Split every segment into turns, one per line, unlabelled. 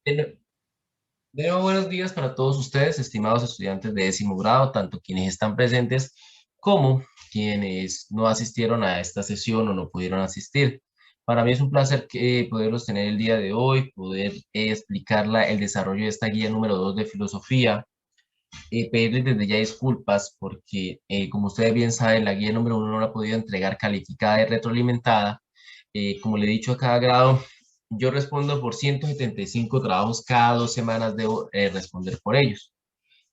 De de nuevo, buenos días para todos ustedes, estimados estudiantes de décimo grado, tanto quienes están presentes como quienes no asistieron a esta sesión o no pudieron asistir. Para mí es un placer poderlos tener el día de hoy, poder explicarla el desarrollo de esta guía número 2 de filosofía, pedirles desde ya disculpas porque, como ustedes bien saben, la guía número 1 no la he podido entregar calificada y retroalimentada. Como le he dicho a cada grado, yo respondo por 175 trabajos, cada 2 semanas debo responder por ellos.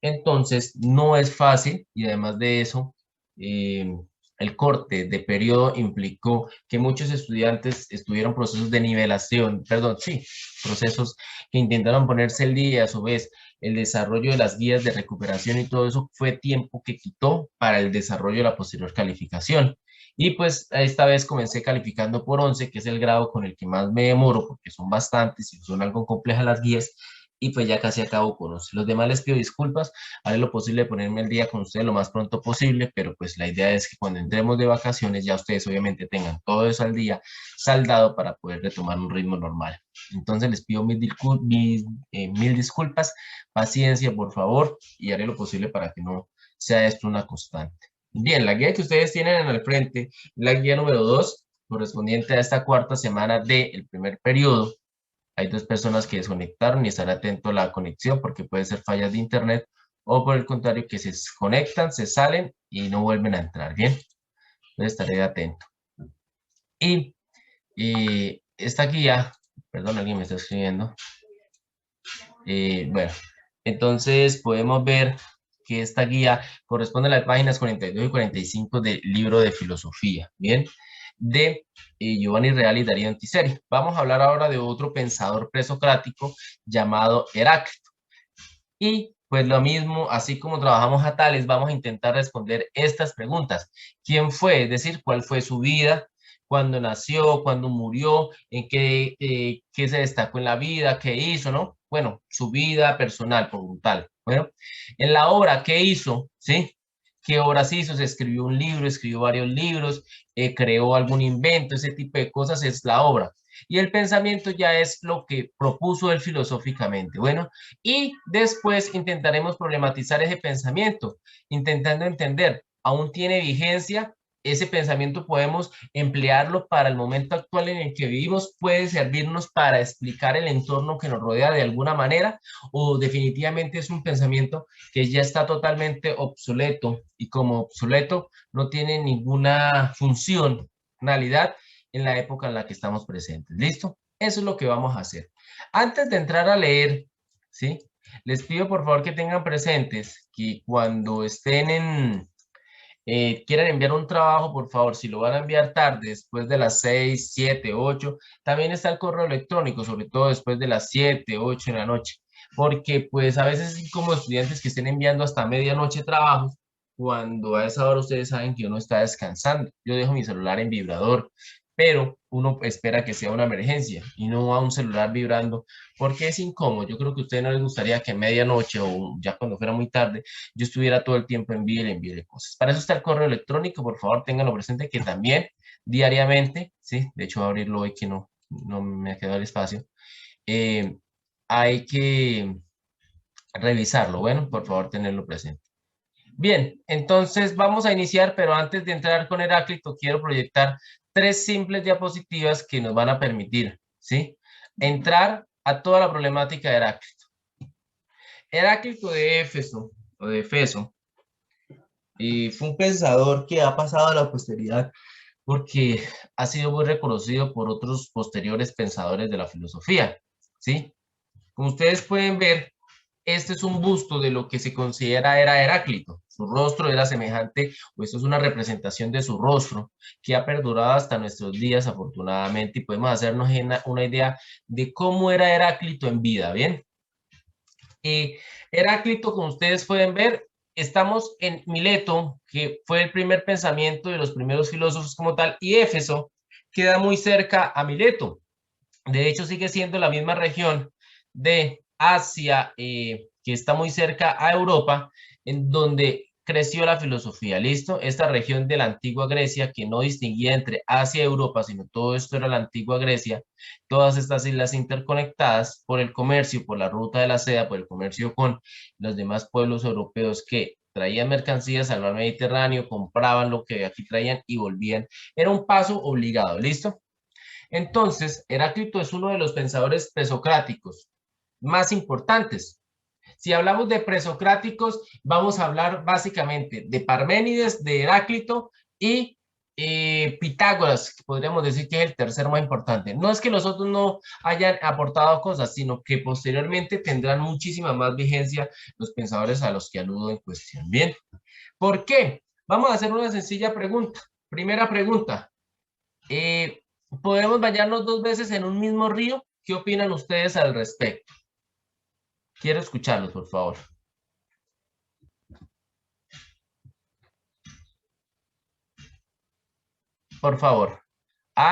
Entonces, no es fácil y además de eso, eh, el corte de periodo implicó que muchos estudiantes estuvieron procesos de nivelación, perdón, sí, procesos que intentaron ponerse el día y a su vez el desarrollo de las guías de recuperación y todo eso fue tiempo que quitó para el desarrollo de la posterior calificación. Y pues esta vez comencé calificando por 11, que es el grado con el que más me demoro, porque son bastantes y son algo complejas las guías, y pues ya casi acabo con los demás. Les pido disculpas, haré lo posible de ponerme al día con ustedes lo más pronto posible, pero pues la idea es que cuando entremos de vacaciones ya ustedes obviamente tengan todo eso al día saldado para poder retomar un ritmo normal. Entonces les pido mil disculpas, paciencia por favor y haré lo posible para que no sea esto una constante. Bien, la guía que ustedes tienen en el frente, la guía número 2, correspondiente a esta cuarta semana del primer periodo. Hay dos personas que desconectaron y estar atento a la conexión porque puede ser fallas de internet o por el contrario que se conectan, se salen y no vuelven a entrar. Bien, entonces estaré atento. Y esta guía, perdón, alguien me está escribiendo. Bueno, entonces podemos ver que esta guía corresponde a las páginas 42 y 45 del libro de filosofía. Bien, de Giovanni Real y Darío Antiseri. Vamos a hablar ahora de otro pensador presocrático llamado Heráclito. Y pues lo mismo, así como trabajamos a Tales, vamos a intentar responder estas preguntas. ¿Quién fue? Es decir, ¿cuál fue su vida? ¿Cuándo nació? ¿Cuándo murió? ¿En qué se destacó en la vida? ¿Qué hizo? ¿No? Bueno, su vida personal, por un tal. Bueno, en la obra, ¿qué hizo? ¿Sí? ¿Qué obras hizo? Se escribió un libro, escribió varios libros, creó algún invento, ese tipo de cosas es la obra. Y el pensamiento ya es lo que propuso él filosóficamente. Bueno, y después intentaremos problematizar ese pensamiento, intentando entender, ¿aún tiene vigencia? Ese pensamiento podemos emplearlo para el momento actual en el que vivimos, puede servirnos para explicar el entorno que nos rodea de alguna manera, o definitivamente es un pensamiento que ya está totalmente obsoleto y como obsoleto no tiene ninguna funcionalidad en la época en la que estamos presentes. ¿Listo? Eso es lo que vamos a hacer. Antes de entrar a leer, ¿sí? Les pido por favor que tengan presentes que cuando quieran enviar un trabajo, por favor, si lo van a enviar tarde, después de las 6, 7, 8, también está el correo electrónico, sobre todo después de las 7, 8 de la noche, porque pues a veces como estudiantes que estén enviando hasta medianoche trabajos, cuando a esa hora ustedes saben que uno está descansando. Yo dejo mi celular en vibrador, pero uno espera que sea una emergencia y no a un celular vibrando porque es incómodo. Yo creo que a ustedes no les gustaría que a medianoche o ya cuando fuera muy tarde yo estuviera todo el tiempo envíe cosas. Para eso está el correo electrónico, por favor, ténganlo presente que también diariamente, sí, de hecho voy a abrirlo hoy que no me quedó el espacio, eh, hay que revisarlo, bueno, por favor, tenerlo presente. Bien, entonces vamos a iniciar, pero antes de entrar con Heráclito, quiero proyectar tres simples diapositivas que nos van a permitir, ¿sí? Entrar a toda la problemática de Heráclito. Heráclito de Éfeso, o de Efeso, y fue un pensador que ha pasado a la posteridad porque ha sido muy reconocido por otros posteriores pensadores de la filosofía, ¿sí? Como ustedes pueden ver, este es un busto de lo que se considera era Heráclito. Su rostro era semejante, o esto es una representación de su rostro, que ha perdurado hasta nuestros días, afortunadamente, y podemos hacernos una idea de cómo era Heráclito en vida, ¿bien? Y Heráclito, como ustedes pueden ver, estamos en Mileto, que fue el primer pensamiento de los primeros filósofos como tal, y Éfeso queda muy cerca a Mileto. De hecho, sigue siendo la misma región de Asia, que está muy cerca a Europa, en donde creció la filosofía, ¿listo? Esta región de la antigua Grecia, que no distinguía entre Asia y Europa, sino todo esto era la antigua Grecia, todas estas islas interconectadas por el comercio, por la ruta de la seda, por el comercio con los demás pueblos europeos que traían mercancías al mar Mediterráneo, compraban lo que aquí traían y volvían. Era un paso obligado, ¿listo? Entonces, Heráclito es uno de los pensadores presocráticos más importantes. Si hablamos de presocráticos, vamos a hablar básicamente de Parménides, de Heráclito y Pitágoras, que podríamos decir que es el tercero más importante. No es que los otros no hayan aportado cosas, sino que posteriormente tendrán muchísima más vigencia los pensadores a los que aludo en cuestión. Bien, ¿por qué? Vamos a hacer una sencilla pregunta. Primera pregunta. ¿Podemos bañarnos 2 veces en un mismo río? ¿Qué opinan ustedes al respecto? Quiero escucharlos, por favor. Por favor.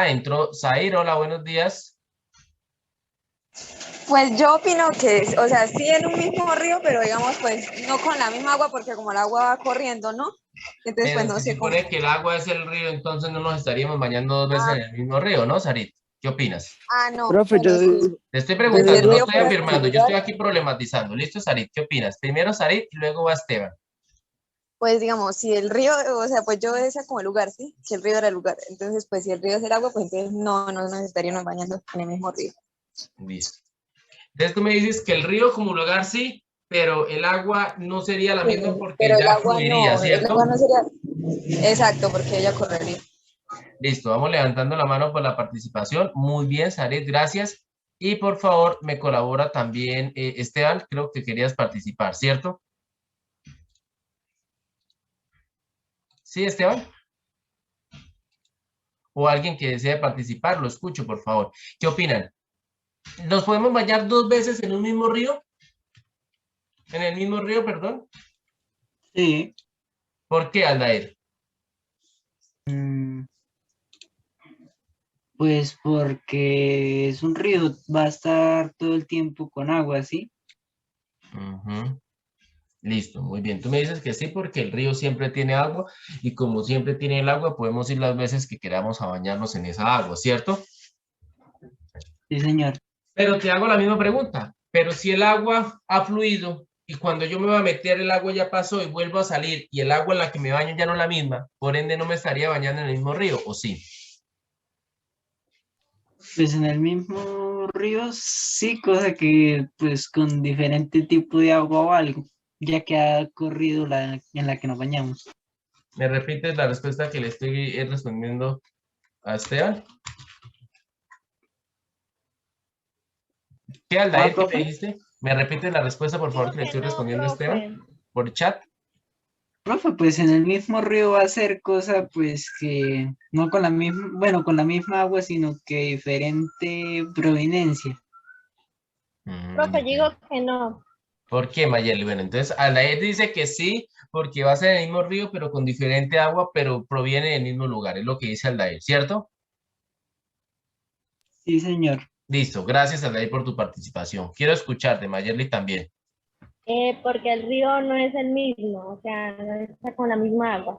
Entró Zair. Hola, buenos días.
Pues yo opino que, o sea, sí en un mismo río, pero digamos, pues no con la misma agua, porque como el agua va corriendo, ¿no? Entonces, pues
Pero
no
si se
sé cómo.
supone que el agua es el río, entonces no nos estaríamos bañando 2 veces en
Ah,
el mismo río, ¿no, Sarit? ¿Qué opinas?
no,
Profe,
bueno, sí.
Te estoy
Pues si el
preguntando, no
río
estoy
fuera como
afirmando, yo
lugar,
estoy aquí problematizando. ¿Listo, Sarit? ¿Qué opinas? Primero Sarit y luego va Esteban.
pues digamos, si el río, o sea, pues yo decía como el lugar, ¿sí? Si el río era el lugar. Entonces, pues si el río es el agua, pues entonces no necesitaríamos bañando en el mismo río.
Listo. Entonces tú me dices que el río como lugar sí, pero el agua no sería la
Sí,
misma porque
pero
ya fluiría,
el agua
¿cierto?
no sería exacto, porque ella correría.
Listo, vamos levantando la mano por la participación. Muy bien, Saret, gracias. Y por favor, me colabora también Esteban, creo que querías participar, ¿cierto? Sí, Esteban. O alguien que desee participar, lo escucho, por favor. ¿Qué opinan? ¿Nos podemos bañar 2 veces en un mismo río? ¿En el mismo río, perdón?
sí,
¿Por qué, Aldair?
mm, pues porque es un río, va a estar todo el tiempo con agua, ¿sí?
Ujú. Listo, muy bien. Tú me dices que sí porque el río siempre tiene agua y como siempre tiene el agua, podemos ir las veces que queramos a bañarnos en esa agua, ¿cierto?
Sí, señor.
Pero te hago la misma pregunta. Pero si el agua ha fluido y cuando yo me voy a meter el agua ya pasó y vuelvo a salir y el agua en la que me baño ya no es la misma, por ende no me estaría bañando en el mismo río, ¿o sí?
Pues en el mismo río, sí, cosa que pues con diferente tipo de agua o algo, ya que ha corrido la en la que nos bañamos.
¿Me repites la respuesta que le estoy respondiendo a Esteban? ¿Qué, Aldair, qué me
Profe?
dijiste? ¿Me repites la respuesta, por favor,
Digo
que le
que
estoy
no,
respondiendo a Esteban
profe.
por chat?
Profe, pues en el mismo río va a ser cosa pues que no con la misma, bueno, con la misma agua, sino que diferente proveniencia.
Profe, digo
Ok.
que no.
¿Por qué, Mayeli? Bueno, entonces Aldair dice que sí, porque va a ser el mismo río, pero con diferente agua, pero proviene del mismo lugar. Es lo que dice Aldair, ¿cierto?
Sí, señor.
Listo, gracias Aldair por tu participación. Quiero escucharte, Mayerly también.
Porque el río no es el mismo, o sea, no está con la misma agua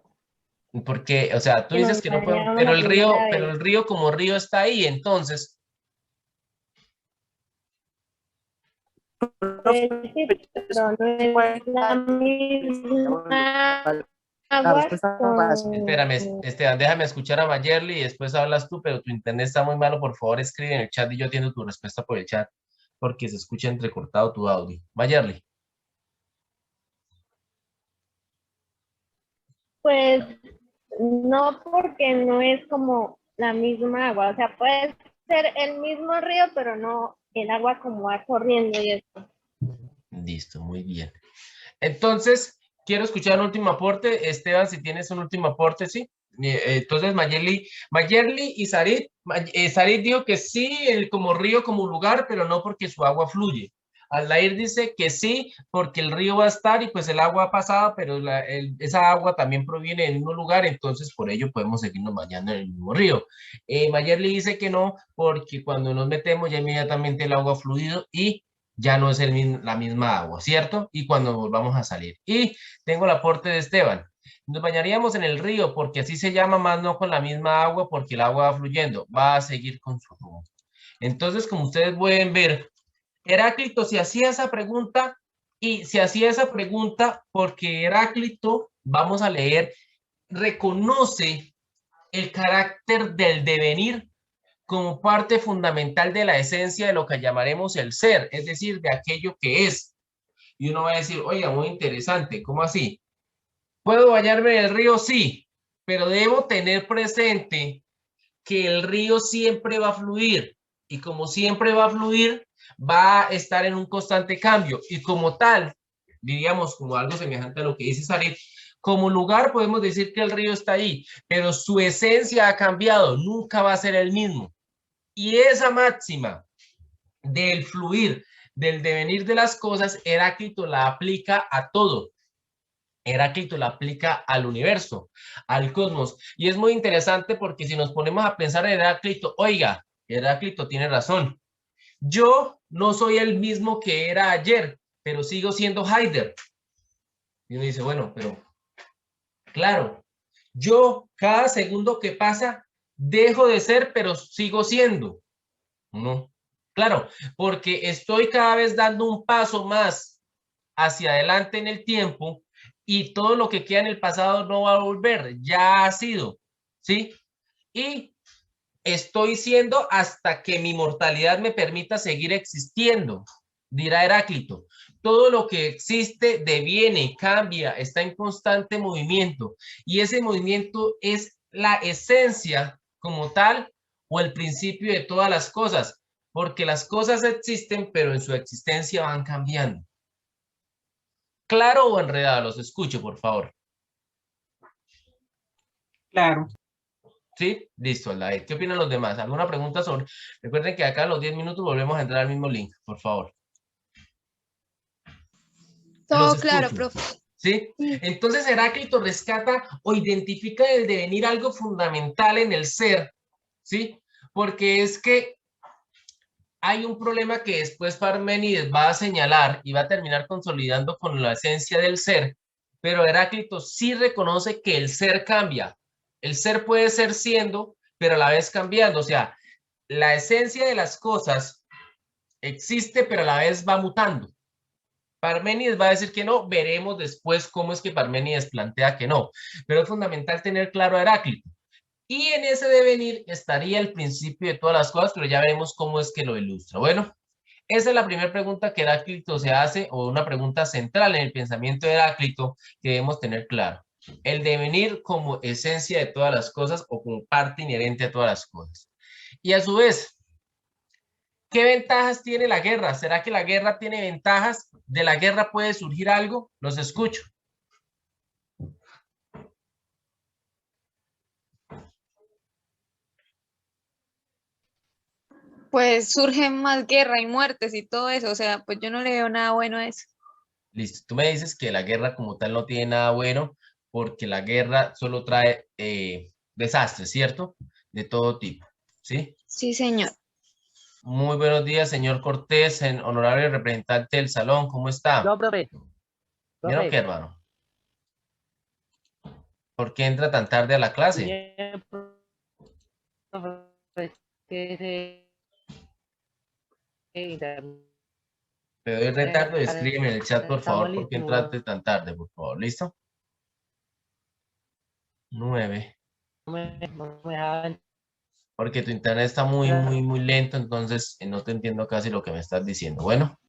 Porque, o sea, tú
que
dices
nos
que no podemos,
bañamos la primera
pero
vez.
el río como río está ahí, entonces,
Pues sí, pero no es la misma
La
agua
respuesta es fácil.
espérame,
con...
Esteban, déjame escuchar a Mayerly y después hablas tú, pero tu internet está muy malo, por favor escribe en el chat y yo atiendo tu respuesta por el chat, porque se escucha entrecortado tu audio. Mayerly.
Pues no, porque no es como la misma agua, o sea, puede ser el mismo río, pero no el agua como va corriendo y eso.
Listo, muy bien. Entonces, quiero escuchar un último aporte. Esteban, si tienes un último aporte, sí. Entonces, Mayerly y Sarit, Sarit dijo que sí, como río, como lugar, pero no porque su agua fluye. Aldair dice que sí, porque el río va a estar y pues el agua ha pasado, pero esa agua también proviene del mismo lugar, entonces por ello podemos seguirnos bañando en el mismo río. Mayerly dice que no, porque cuando nos metemos ya inmediatamente el agua ha fluido y ya no es la misma agua, ¿cierto? Y cuando volvamos a salir. Y tengo el aporte de Esteban. Nos bañaríamos en el río porque así se llama, más no con la misma agua porque el agua va fluyendo, va a seguir con su rumbo. Entonces, como ustedes pueden ver, Heráclito se hacía esa pregunta y se hacía esa pregunta porque Heráclito, vamos a leer, reconoce el carácter del devenir como parte fundamental de la esencia de lo que llamaremos el ser, es decir, de aquello que es. Y uno va a decir, oiga, muy interesante, ¿cómo así? ¿Puedo bañarme en el río? Sí, pero debo tener presente que el río siempre va a fluir y como siempre va a fluir, va a estar en un constante cambio y como tal, diríamos como algo semejante a lo que dice Sarit, como lugar podemos decir que el río está ahí, pero su esencia ha cambiado, nunca va a ser el mismo. Y esa máxima del fluir, del devenir de las cosas, Heráclito la aplica a todo. Heráclito la aplica al universo, al cosmos. Y es muy interesante porque si nos ponemos a pensar en Heráclito, oiga, Heráclito tiene razón. Yo no soy el mismo que era ayer, pero sigo siendo Haider. Y uno dice, bueno, pero claro, yo cada segundo que pasa dejo de ser, pero sigo siendo. No, claro, porque estoy cada vez dando un paso más hacia adelante en el tiempo y todo lo que queda en el pasado no va a volver, ya ha sido, ¿sí? Y estoy siendo hasta que mi mortalidad me permita seguir existiendo, dirá Heráclito. Todo lo que existe deviene, cambia, está en constante movimiento y ese movimiento es la esencia como tal o el principio de todas las cosas, porque las cosas existen, pero en su existencia van cambiando. ¿Claro o enredado? Los escucho, por favor.
Claro.
¿Sí? Listo, Aldair. ¿Qué opinan los demás? ¿Alguna pregunta sobre? Recuerden que acá a los 10 minutos volvemos a entrar al mismo link, por favor.
Todo
Los
claro,
escucho.
profe.
¿Sí? Entonces Heráclito rescata o identifica el devenir algo fundamental en el ser, ¿sí? Porque es que hay un problema que después Parménides va a señalar y va a terminar consolidando con la esencia del ser, pero Heráclito sí reconoce que el ser cambia. El ser puede ser siendo, pero a la vez cambiando. O sea, la esencia de las cosas existe, pero a la vez va mutando. Parménides va a decir que no, veremos después cómo es que Parménides plantea que no, pero es fundamental tener claro a Heráclito. Y en ese devenir estaría el principio de todas las cosas, pero ya veremos cómo es que lo ilustra. Bueno, esa es la primera pregunta que Heráclito se hace, o una pregunta central en el pensamiento de Heráclito que debemos tener claro. El devenir como esencia de todas las cosas o como parte inherente a todas las cosas. Y a su vez, ¿qué ventajas tiene la guerra? ¿Será que la guerra tiene ventajas? ¿De la guerra puede surgir algo? Los escucho.
Pues surgen más guerra y muertes y todo eso, o sea, pues yo no le veo nada bueno a eso.
Listo. Tú me dices que la guerra como tal no tiene nada bueno porque la guerra solo trae desastres, ¿cierto? De todo tipo, ¿sí?
Sí, señor.
Muy buenos días, señor Cortés, en honorable representante del salón. ¿Cómo está?
No, profe.
¿Bien o qué, hermano? ¿Por qué entra tan tarde a la clase?
Bien, profe,
Te doy retardo y escríbeme en el chat, por favor, ¿por qué entraste tan tarde, por favor? ¿Listo? 9. Porque tu internet está muy lento, entonces no te entiendo casi lo que me estás diciendo. Bueno.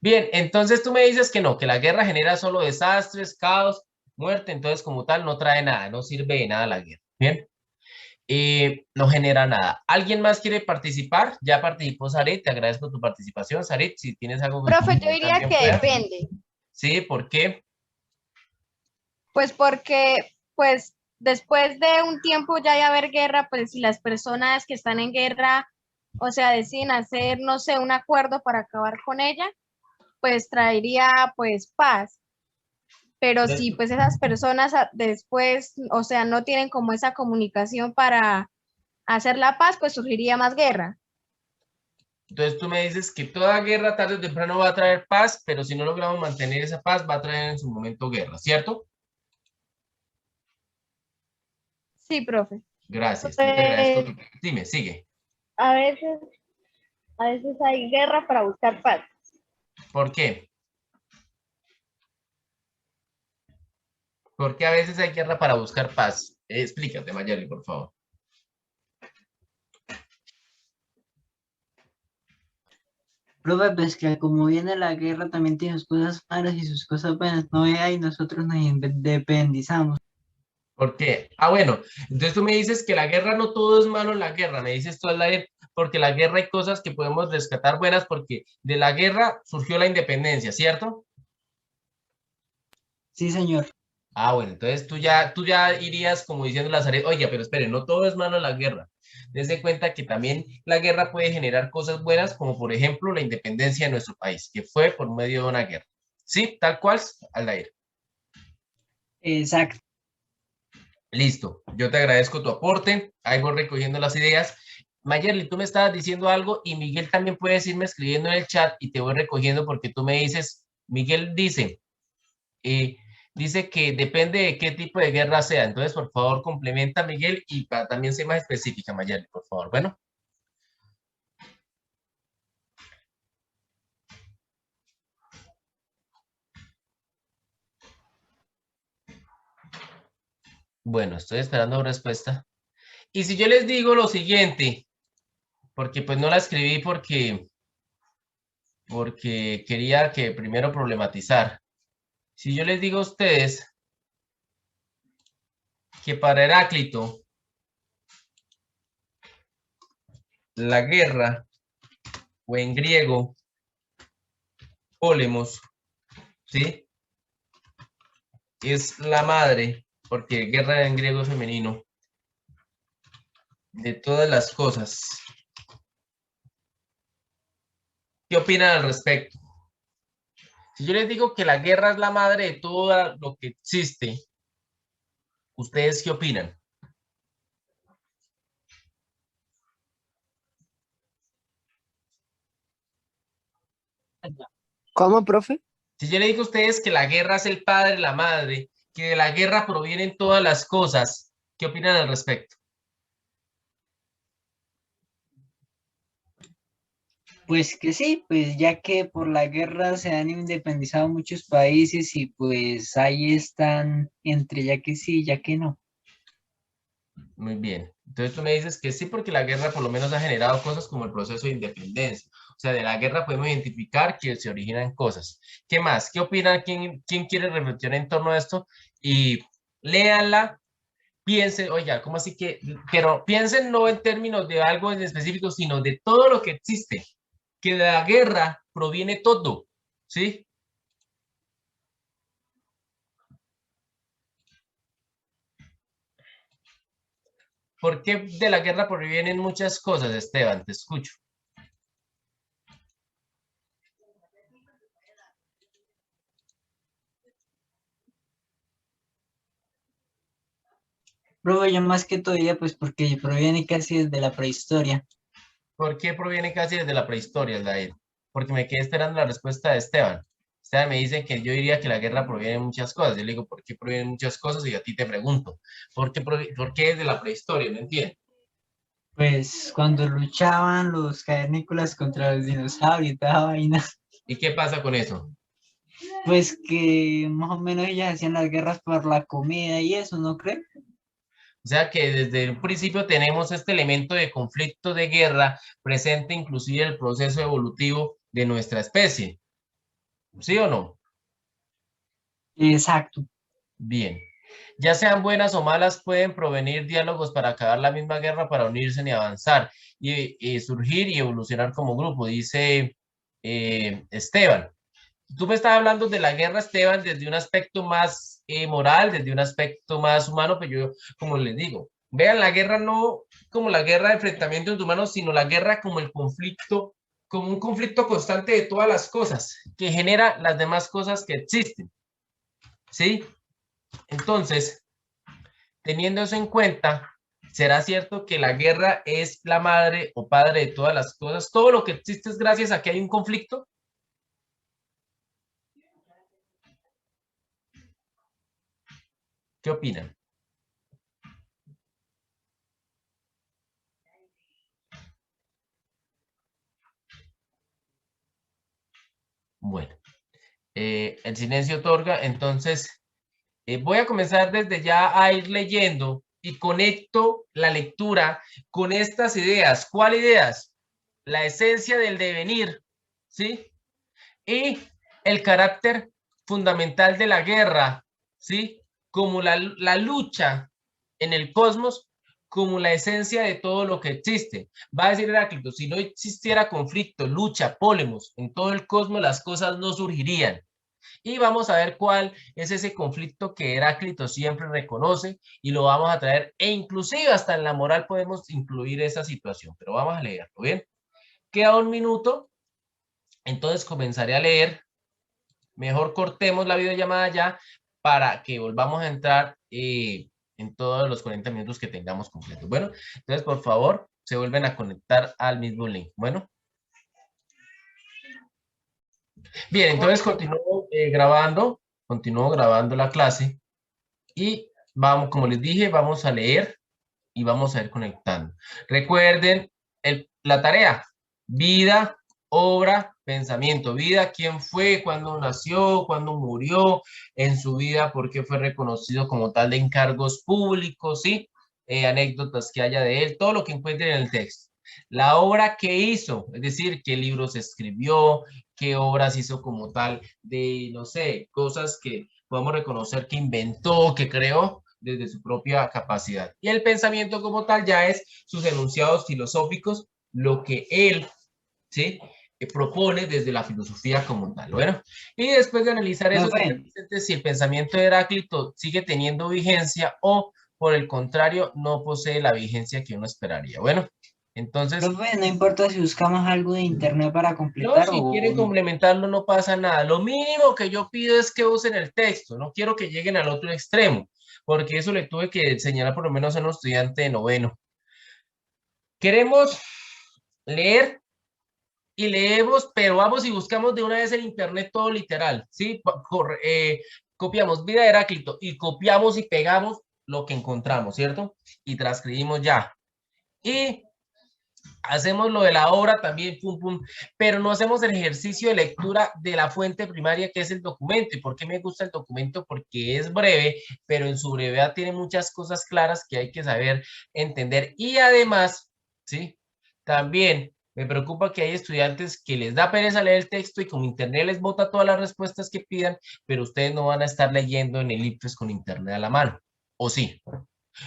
Bien, entonces tú me dices que no, que la guerra genera solo desastres, caos, muerte, entonces como tal no trae nada, no sirve de nada la guerra. Bien. No genera nada. ¿Alguien más quiere participar? Ya participó Sarit, te agradezco tu participación. Sarit, si tienes algo que
Profe, yo
comentar,
diría
bien
que
puedas.
depende.
Sí, ¿por qué?
Pues porque, pues, después de un tiempo ya de haber guerra, pues si las personas que están en guerra, o sea, deciden hacer, no sé, un acuerdo para acabar con ella, pues traería, pues, paz. Pero si, pues, esas personas después, o sea, no tienen como esa comunicación para hacer la paz, pues surgiría más guerra.
Entonces tú me dices que toda guerra tarde o temprano va a traer paz, pero si no logramos mantener esa paz, va a traer en su momento guerra, ¿cierto?
Sí, profe.
Gracias, yo te agradezco.
Pues
Dime, sigue.
a veces, a veces hay guerra para buscar paz.
¿Por qué? Porque a veces hay guerra para buscar paz. Explícate, Mayali, por favor.
Profe, pues que como viene la guerra también tiene sus cosas malas y sus cosas buenas, no vea, y nosotros nos independizamos.
¿Por qué? Ah, bueno, entonces tú me dices que la guerra no todo es malo en la guerra, me dices tú al aire, porque la guerra hay cosas que podemos rescatar buenas porque de la guerra surgió la independencia, ¿cierto?
Sí, señor.
Ah, bueno, entonces tú ya irías como diciendo las áreas, oye, pero espere, no todo es malo en la guerra. Desde cuenta que también la guerra puede generar cosas buenas, como por ejemplo la independencia de nuestro país, que fue por medio de una guerra. Sí, tal cual, al aire.
Exacto.
Listo, yo te agradezco tu aporte, ahí voy recogiendo las ideas. Mayerly, tú me estabas diciendo algo y Miguel también puedes irme escribiendo en el chat y te voy recogiendo porque tú me dices, Miguel eh, dice que depende de qué tipo de guerra sea. Entonces, por favor, complementa, Miguel, y para también ser más específica, Mayerly, por favor. Bueno. Bueno, estoy esperando respuesta. Y si yo les digo lo siguiente, porque pues no la escribí porque quería que primero problematizar. Si yo les digo a ustedes que para Heráclito la guerra, o en griego, polemos, ¿sí? Es la madre, porque guerra en griego es femenino, de todas las cosas. ¿Qué opinan al respecto? Si yo les digo que la guerra es la madre de todo lo que existe, ¿ustedes qué opinan?
¿Cómo, profe?
Si yo les digo a ustedes que la guerra es el padre, la madre, que de la guerra provienen todas las cosas, ¿qué opinan al respecto?
Pues que sí, pues ya que por la guerra se han independizado muchos países y pues ahí están entre ya que sí, ya que no.
Muy bien. Entonces tú me dices que sí, porque la guerra por lo menos ha generado cosas como el proceso de independencia. O sea, de la guerra podemos identificar que se originan cosas. ¿Qué más? ¿Qué opinan? ¿Quién quiere reflexionar en torno a esto? Y léanla, piensen, oiga, ¿cómo así que? Pero piensen no en términos de algo en específico, sino de todo lo que existe. Que de la guerra proviene todo, ¿sí? ¿Por qué de la guerra provienen muchas cosas, Esteban? Te escucho.
Profe, yo más que todavía, pues porque proviene casi desde la prehistoria.
¿Por qué proviene casi desde la prehistoria, David? Porque me quedé esperando la respuesta de Esteban. Esteban me dice que yo diría que la guerra proviene de muchas cosas. Yo le digo, ¿por qué provienen muchas cosas? Y a ti te pregunto, ¿por qué desde la prehistoria? ¿No entiendes?
Pues cuando luchaban los cavernícolas contra los dinosaurios y toda vaina,
¿Y qué pasa con eso?
pues que más o menos ellas hacían las guerras por la comida y eso, ¿no cree?
O sea que desde un principio tenemos este elemento de conflicto, de guerra, presente inclusive el proceso evolutivo de nuestra especie. ¿Sí o no?
Exacto.
Bien. Ya sean buenas o malas, pueden provenir diálogos para acabar la misma guerra, para unirse y avanzar y surgir y evolucionar como grupo, dice Esteban. Tú me estás hablando de la guerra, Esteban, desde un aspecto más moral, desde un aspecto más humano, pero yo, como les digo, vean la guerra no como la guerra de enfrentamiento entre humanos, sino la guerra como el conflicto, como un conflicto constante de todas las cosas, que genera las demás cosas que existen. ¿Sí? Entonces, teniendo eso en cuenta, ¿Será cierto que la guerra es la madre o padre de todas las cosas? ¿Todo lo que existe es gracias a que hay un conflicto? ¿Qué opinan? Bueno, el silencio otorga, entonces voy a comenzar desde ya a ir leyendo y conecto la lectura con estas ideas. ¿Cuál ideas? La esencia del devenir, ¿sí? Y el carácter fundamental de la guerra, ¿sí? Como la lucha en el cosmos, como la esencia de todo lo que existe. Va a decir Heráclito, si no existiera conflicto, lucha, pólemos en todo el cosmos, las cosas no surgirían. Y vamos a ver cuál es ese conflicto que Heráclito siempre reconoce y lo vamos a traer, e inclusive hasta en la moral podemos incluir esa situación, pero vamos a leerlo, ¿bien? Queda un minuto, entonces comenzaré a leer. Mejor cortemos la videollamada ya para que volvamos a entrar en todos los 40 minutos que tengamos completos. Bueno, entonces por favor se vuelven a conectar al mismo link. Bueno. Bien, entonces continúo grabando la clase y vamos, como les dije, vamos a leer y vamos a ir conectando. Recuerden la tarea, vida, obra, pensamiento. Vida, quién fue, cuándo nació, cuándo murió, en su vida, por qué fue reconocido como tal de encargos públicos, ¿sí? Anécdotas que haya de él, todo lo que encuentren en el texto. La obra que hizo, es decir, qué libros escribió, qué obras hizo como tal de, no sé, cosas que podemos reconocer que inventó, que creó desde su propia capacidad. Y el pensamiento como tal ya es sus enunciados filosóficos, lo que él, ¿sí?, propone desde la filosofía como tal. Bueno, y después de analizar eso, si el pensamiento de Heráclito sigue teniendo vigencia o, por el contrario, no posee la vigencia que uno esperaría. Bueno, entonces...
no importa si buscamos algo de internet para completar.
No, si quieren complementarlo no pasa nada. Lo mínimo que yo pido es que usen el texto. No quiero que lleguen al otro extremo, porque eso le tuve que enseñar por lo menos a un estudiante de noveno. Queremos leer y leemos, pero vamos y buscamos de una vez en internet todo literal, ¿sí? Copiamos vida de Heráclito y copiamos y pegamos lo que encontramos, ¿cierto? Y transcribimos ya. Y hacemos lo de la obra también, pum, pum, pero no hacemos el ejercicio de lectura de la fuente primaria que es el documento. ¿Y por qué me gusta el documento? Porque es breve, pero en su brevedad tiene muchas cosas claras que hay que saber entender. Y además, ¿sí?, también me preocupa que hay estudiantes que les da pereza leer el texto y como internet les bota todas las respuestas que pidan, pero ustedes no van a estar leyendo en el IPFES con internet a la mano, ¿o sí?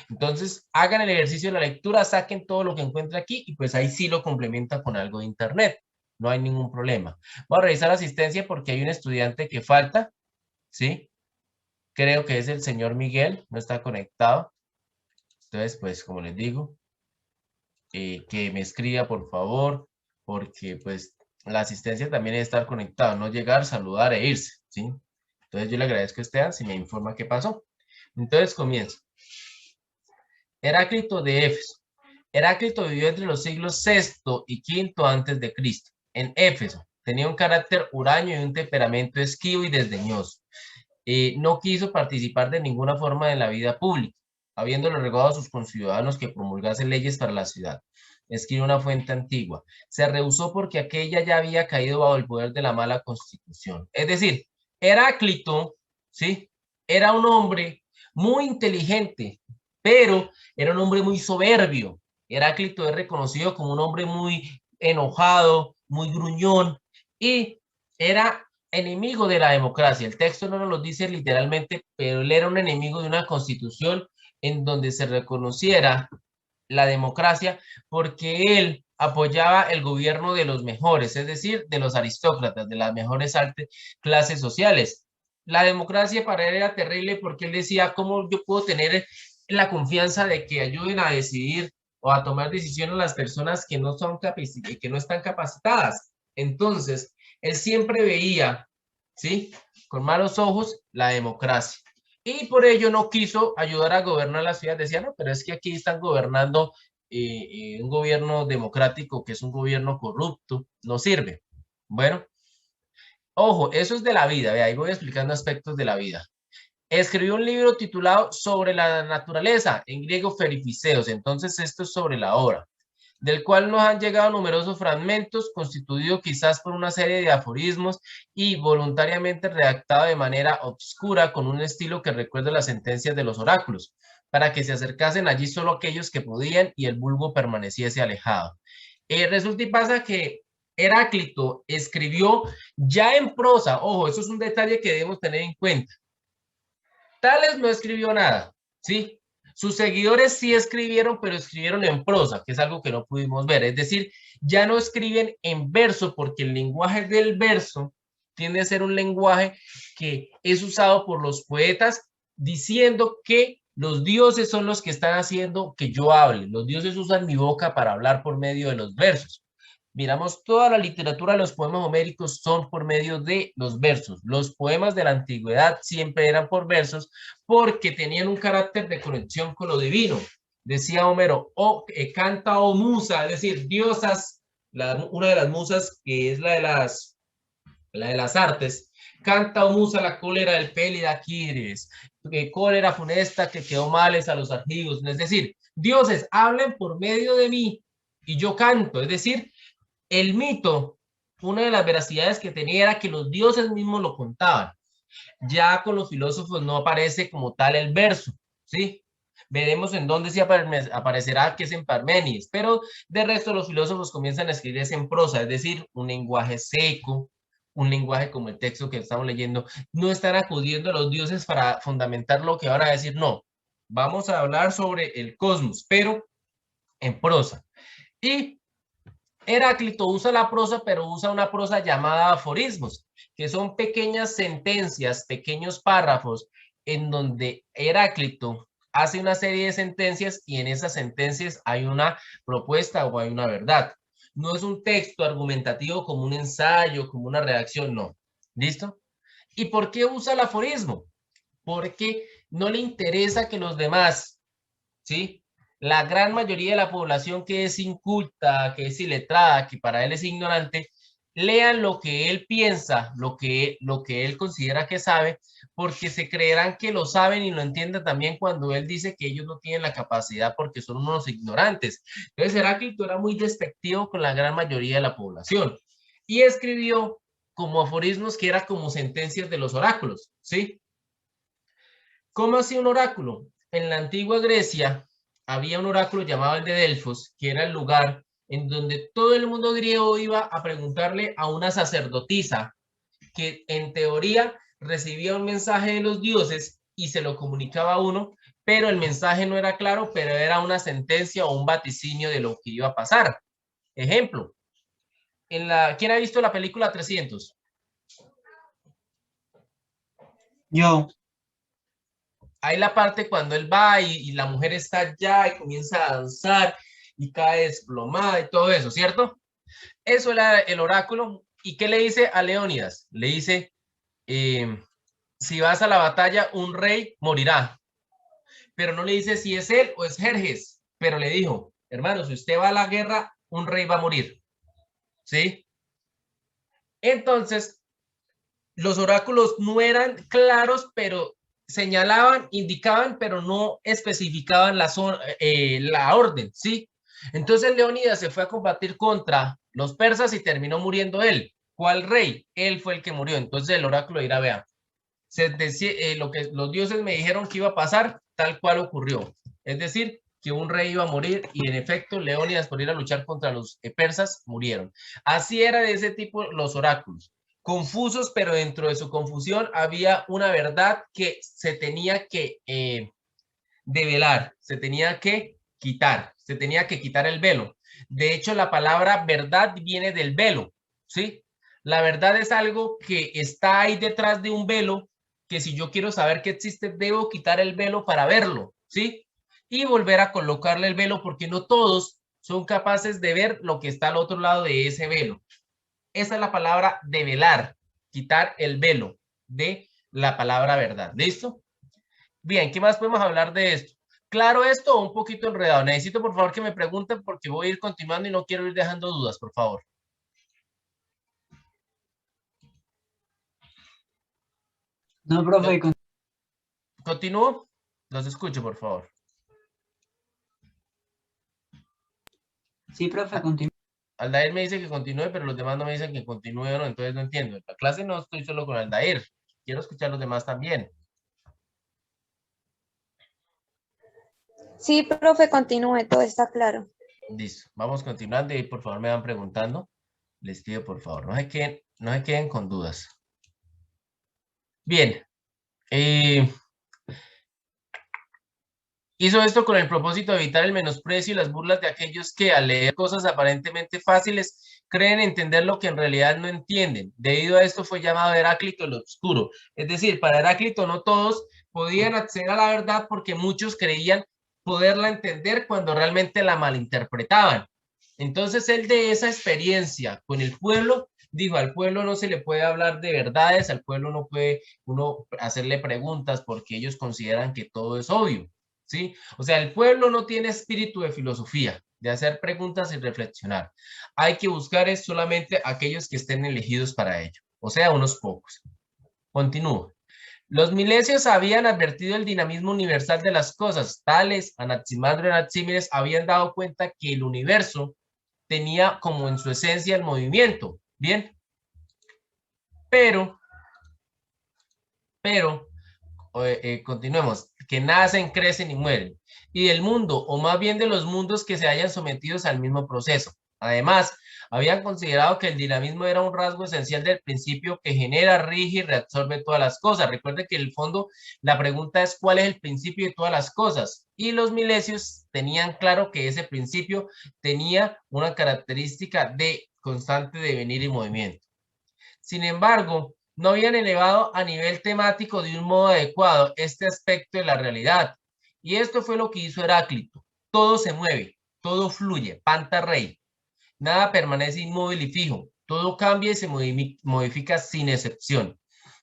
Entonces, hagan el ejercicio de la lectura, saquen todo lo que encuentren aquí y pues ahí sí lo complementan con algo de internet. No hay ningún problema. Voy a revisar la asistencia porque hay un estudiante que falta, ¿sí? Creo que es el señor Miguel, no está conectado. Entonces, pues, como les digo, que me escriba, por favor, porque pues la asistencia también es estar conectado, no llegar, saludar e irse, ¿sí? Entonces, yo le agradezco a Esteban si me informa qué pasó. Entonces, comienzo. Heráclito de Éfeso. Heráclito vivió entre los siglos VI y V antes de Cristo. En Éfeso tenía un carácter huraño y un temperamento esquivo y desdeñoso. No quiso participar de ninguna forma en la vida pública, habiéndole rogado a sus conciudadanos que promulgasen leyes para la ciudad. Escribe una fuente antigua. Se rehusó porque aquella ya había caído bajo el poder de la mala constitución. Es decir, Heráclito, ¿sí?, era un hombre muy inteligente, pero era un hombre muy soberbio. Heráclito es reconocido como un hombre muy enojado, muy gruñón, y era enemigo de la democracia. El texto no nos lo dice literalmente, pero él era un enemigo de una constitución en donde se reconociera la democracia, porque él apoyaba el gobierno de los mejores, es decir, de los aristócratas, de las mejores clases sociales. La democracia para él era terrible porque él decía, ¿cómo yo puedo tener la confianza de que ayuden a decidir o a tomar decisiones las personas que no están capacitadas? Entonces, él siempre veía, ¿sí?, con malos ojos la democracia. y por ello no quiso ayudar a gobernar la ciudad. Decía, no, pero es que aquí están gobernando un gobierno democrático que es un gobierno corrupto, no sirve. Bueno, ojo, eso es de la vida, vea, ahí voy explicando aspectos de la vida. Escribió un libro titulado Sobre la naturaleza, en griego Ferifiseos, entonces esto es sobre la obra, del cual nos han llegado numerosos fragmentos, constituido quizás por una serie de aforismos y voluntariamente redactado de manera obscura con un estilo que recuerda las sentencias de los oráculos, para que se acercasen allí solo aquellos que podían y el vulgo permaneciese alejado. Resulta y pasa que Heráclito escribió ya en prosa, ojo, eso es un detalle que debemos tener en cuenta. Tales no escribió nada, ¿sí? Sus seguidores sí escribieron, pero escribieron en prosa, que es algo que no pudimos ver. Es decir, ya no escriben en verso, porque el lenguaje del verso tiende a ser un lenguaje que es usado por los poetas diciendo que los dioses son los que están haciendo que yo hable. Los dioses usan mi boca para hablar por medio de los versos. Miramos toda la literatura, los poemas homéricos son por medio de los versos. Los poemas de la antigüedad siempre eran por versos porque tenían un carácter de conexión con lo divino. Decía Homero, canta o musa, es decir, diosas, una de las musas que es la de las artes, canta o musa la cólera del Pélida Aquiles, cólera funesta que quedó males a los argivos. Es decir, dioses hablen por medio de mí y yo canto, es decir, el mito, una de las veracidades que tenía era que los dioses mismos lo contaban. Ya con los filósofos no aparece como tal el verso, ¿sí? Veremos en dónde se aparecerá, que es en Parménides, pero de resto los filósofos comienzan a escribirse en prosa, es decir, un lenguaje seco, un lenguaje como el texto que estamos leyendo. No están acudiendo a los dioses para fundamentar lo que van a decir, no. Vamos a hablar sobre el cosmos, pero en prosa. Y Heráclito usa la prosa, pero usa una prosa llamada aforismos, que son pequeñas sentencias, pequeños párrafos, en donde Heráclito hace una serie de sentencias y en esas sentencias hay una propuesta o hay una verdad. No es un texto argumentativo como un ensayo, como una redacción, no. ¿Listo? ¿Y por qué usa el aforismo? Porque no le interesa que los demás, ¿sí?, la gran mayoría de la población que es inculta, que es iletrada, que para él es ignorante, lean lo que él piensa, lo que él considera que sabe, porque se creerán que lo saben y lo entienden también cuando él dice que ellos no tienen la capacidad porque son unos ignorantes. Entonces Heráclito era muy despectivo con la gran mayoría de la población y escribió como aforismos que eran como sentencias de los oráculos, ¿sí? ¿Cómo hacía un oráculo? En la antigua Grecia había un oráculo llamado el de Delfos, que era el lugar en donde todo el mundo griego iba a preguntarle a una sacerdotisa que en teoría recibía un mensaje de los dioses y se lo comunicaba a uno, pero el mensaje no era claro, pero era una sentencia o un vaticinio de lo que iba a pasar. Ejemplo, ¿quién ha visto la película 300?
Yo.
Hay la parte cuando él va y la mujer está allá y comienza a danzar y cae desplomada y todo eso, ¿cierto? Eso era el oráculo. ¿Y qué le dice a Leónidas? Le dice, si vas a la batalla, un rey morirá. Pero no le dice si es él o es Jerjes. Pero le dijo, hermano, si usted va a la guerra, un rey va a morir. ¿Sí? Entonces, los oráculos no eran claros, pero señalaban, indicaban, pero no especificaban la orden, ¿sí? Entonces Leónidas se fue a combatir contra los persas y terminó muriendo él. ¿Cuál rey? Él fue el que murió. Entonces el oráculo dirá, vea, lo que los dioses me dijeron que iba a pasar, tal cual ocurrió. Es decir, que un rey iba a morir y en efecto Leónidas por ir a luchar contra los persas murieron. Así era de ese tipo los oráculos. Confusos, pero dentro de su confusión había una verdad que se tenía que develar, se tenía que quitar el velo. De hecho, la palabra verdad viene del velo, ¿sí? La verdad es algo que está ahí detrás de un velo, que si yo quiero saber qué existe, debo quitar el velo para verlo, ¿sí? Y volver a colocarle el velo, porque no todos son capaces de ver lo que está al otro lado de ese velo. Esa es la palabra develar, quitar el velo de la palabra verdad. ¿Listo? Bien, ¿qué más podemos hablar de esto? ¿Claro esto o un poquito enredado? Necesito, por favor, que me pregunten porque voy a ir continuando y no quiero ir dejando dudas, por favor.
No, profe,
¿Continúo? Los escucho, por favor.
sí, profe, continúa.
Aldair me dice que continúe, pero los demás no me dicen que continúe o no, entonces no entiendo. En la clase no estoy solo con Aldair. Quiero escuchar a los demás también.
Sí, profe, continúe, todo está claro.
Listo. Vamos continuando y por favor me van preguntando. Les pido, por favor, no se queden con dudas. Bien. Hizo esto con el propósito de evitar el menosprecio y las burlas de aquellos que al leer cosas aparentemente fáciles creen entender lo que en realidad no entienden. Debido a esto fue llamado Heráclito el Obscuro. Es decir, para Heráclito no todos podían acceder a la verdad porque muchos creían poderla entender cuando realmente la malinterpretaban. Entonces él de esa experiencia con el pueblo dijo, al pueblo no se le puede hablar de verdades, al pueblo no puede uno hacerle preguntas porque ellos consideran que todo es obvio. ¿Sí? O sea, el pueblo no tiene espíritu de filosofía, de hacer preguntas y reflexionar. Hay que buscar es solamente aquellos que estén elegidos para ello, o sea, unos pocos. Continúo. Los milesios habían advertido el dinamismo universal de las cosas. Tales, Anaximandro y Anaxímenes habían dado cuenta que el universo tenía como en su esencia el movimiento. Bien. Pero, continuemos, que nacen, crecen y mueren, y del mundo, o más bien de los mundos que se hayan sometidos al mismo proceso. Además, habían considerado que el dinamismo era un rasgo esencial del principio que genera, rige y reabsorbe todas las cosas. Recuerde que en el fondo la pregunta es ¿cuál es el principio de todas las cosas? Y los milesios tenían claro que ese principio tenía una característica de constante devenir y movimiento. Sin embargo, no habían elevado a nivel temático de un modo adecuado este aspecto de la realidad. Y esto fue lo que hizo Heráclito. Todo se mueve, todo fluye, panta rey. Nada permanece inmóvil y fijo. Todo cambia y se modifica sin excepción.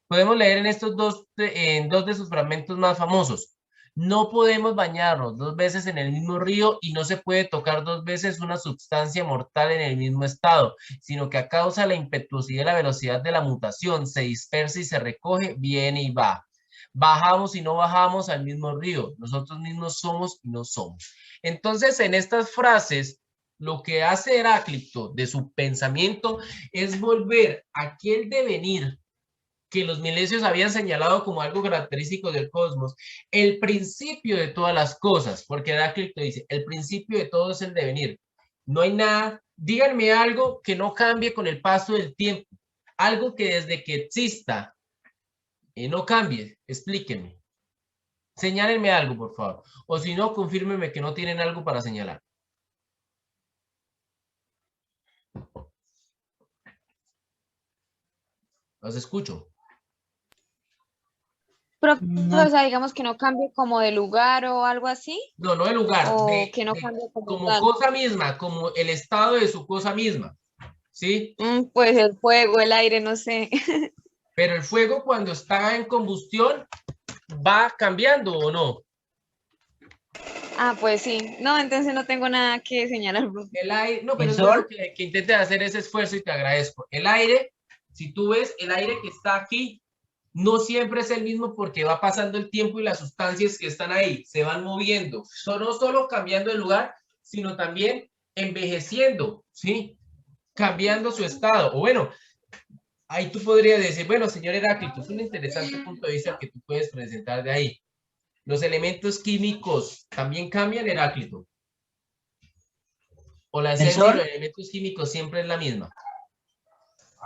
Podemos leer en estos dos de sus fragmentos más famosos. No podemos bañarnos 2 veces en el mismo río y no se puede tocar 2 veces una sustancia mortal en el mismo estado, sino que a causa de la impetuosidad y la velocidad de la mutación se dispersa y se recoge, viene y va. Bajamos y no bajamos al mismo río. Nosotros mismos somos y no somos. Entonces, en estas frases, lo que hace Heráclito de su pensamiento es volver a aquel devenir que los milesios habían señalado como algo característico del cosmos, el principio de todas las cosas, porque Heráclito dice, el principio de todo es el devenir. No hay nada, díganme algo que no cambie con el paso del tiempo, algo que desde que exista no cambie, explíquenme. Señálenme algo, por favor. O si no, confírmenme que no tienen algo para señalar. Los escucho.
Profe,
No,
o sea, digamos que no cambie como de lugar o algo así,
No, no el lugar,
o que no cambie como
como
tal.
cosa misma, como el estado de su cosa misma. ¿Sí?
Pues el fuego, el aire, no sé.
Pero el fuego cuando está en combustión va cambiando ¿o no?
Ah, pues sí. No, entonces no tengo nada que señalar, profe.
El aire, no, pero
¿el
es bueno
sol?
que intentes hacer ese esfuerzo y te agradezco. El aire, si tú ves el aire que está aquí, no siempre es el mismo porque va pasando el tiempo y las sustancias que están ahí se van moviendo, no solo cambiando de lugar, sino también envejeciendo, ¿sí? Cambiando su estado. O bueno, ahí tú podrías decir, bueno, señor Heráclito, es un interesante punto de vista que tú puedes presentar de ahí. Los elementos químicos también cambian, Heráclito. O la
¿El
esencia de
sol?
los elementos químicos siempre es la misma.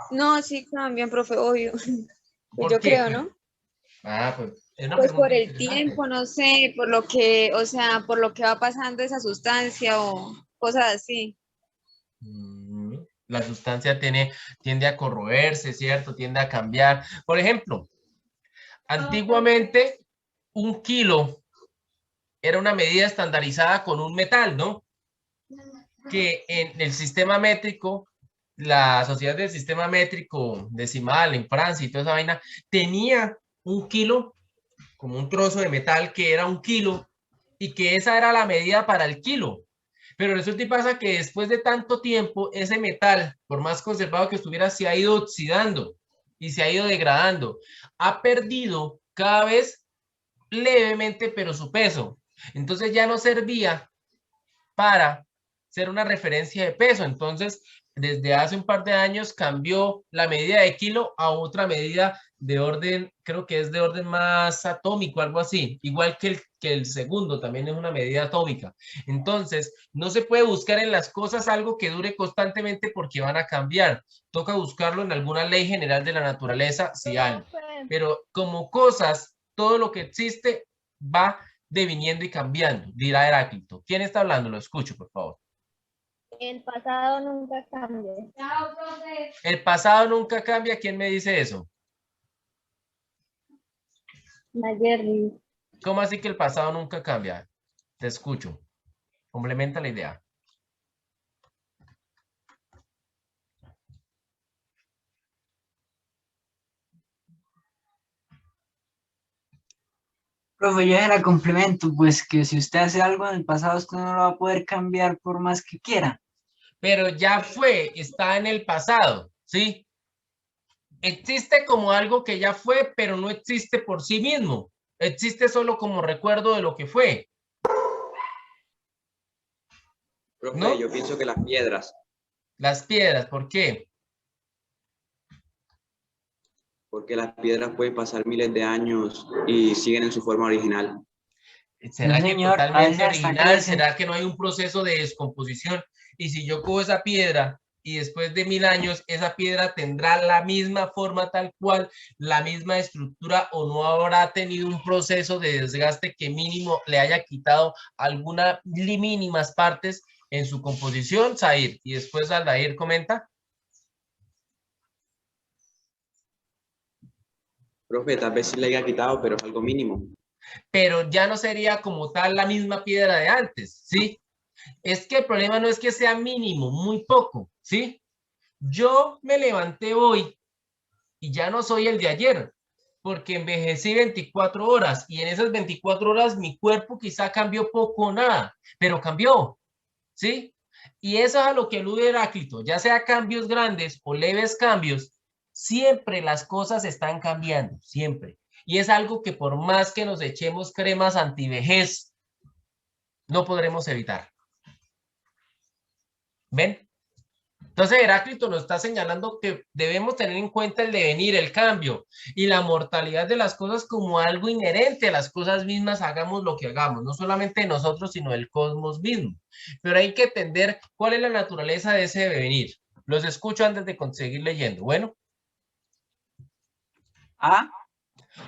No, sí cambian, profe, obvio. Pues
¿Por
yo
qué?
creo, ¿no?
Pues es una
Pues por
pregunta
el
interesante.
tiempo, no sé, por lo que, o sea, por lo que va pasando esa sustancia o cosas así.
La sustancia tiende a corroerse, ¿cierto? Tiende a cambiar. Por ejemplo, antiguamente un kilo era una medida estandarizada con un metal, ¿no? Que en el sistema métrico, la sociedad del sistema métrico decimal en Francia y toda esa vaina, tenía un kilo como un trozo de metal que era 1 kilo y que esa era la medida para el kilo. Pero resulta y pasa que después de tanto tiempo, ese metal, por más conservado que estuviera, se ha ido oxidando y se ha ido degradando. Ha perdido cada vez levemente, pero su peso. Entonces ya no servía para ser una referencia de peso. Entonces, desde hace un par de años cambió la medida de kilo a otra medida de orden, creo que es de orden más atómico, algo así, igual que el segundo, también es una medida atómica. Entonces, no se puede buscar en las cosas algo que dure constantemente porque van a cambiar. Toca buscarlo en alguna ley general de la naturaleza, si hay. Pero como cosas, todo lo que existe va deviniendo y cambiando, dirá Heráclito. ¿Quién está hablando? Lo escucho, por favor.
El pasado nunca cambia.
El pasado nunca cambia. ¿Quién me dice eso?
Nayeli.
¿Cómo así que el pasado nunca cambia? Te escucho. Complementa la idea.
Profe, yo era complemento, pues que si usted hace algo en el pasado, usted no lo va a poder cambiar por más que quiera.
Pero ya fue, está en el pasado, ¿sí? Existe como algo que ya fue, pero no existe por sí mismo. Existe solo como recuerdo de lo que fue.
Profe,
¿No?
yo pienso que las piedras,
Las piedras, ¿por qué?
porque las piedras pueden pasar miles de años y siguen en su forma original.
¿Será
No,
que
señor, a
totalmente
veces hasta
original?
crecen.
¿Será que no hay un proceso de descomposición? Y si yo cojo esa piedra y después de 1000 años esa piedra tendrá la misma forma tal cual, la misma estructura o no habrá tenido un proceso de desgaste que mínimo le haya quitado algunas mínimas partes en su composición, Zahir. Y después Aldair comenta.
Profe, tal vez sí le haya quitado, pero es algo mínimo.
Pero ya no sería como tal la misma piedra de antes, ¿sí? Es que el problema no es que sea mínimo, muy poco, ¿sí? Yo me levanté hoy y ya no soy el de ayer, porque envejecí 24 horas y en esas 24 horas mi cuerpo quizá cambió poco o nada, pero cambió, ¿sí? Y eso es a lo que alude Heráclito, ya sea cambios grandes o leves cambios, siempre las cosas están cambiando, siempre. Y es algo que por más que nos echemos cremas antivejez, no podremos evitar. ¿Ven? Entonces Heráclito nos está señalando que debemos tener en cuenta el devenir, el cambio y la mortalidad de las cosas como algo inherente a las cosas mismas, hagamos lo que hagamos, no solamente nosotros, sino el cosmos mismo. Pero hay que entender cuál es la naturaleza de ese devenir. Los escucho antes de seguir leyendo. Bueno,
Ah,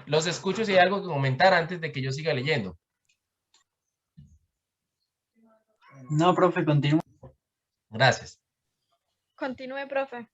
los escucho si hay algo que comentar antes de que yo siga leyendo.
no, profe, continúa.
Gracias.
Continúe, profe.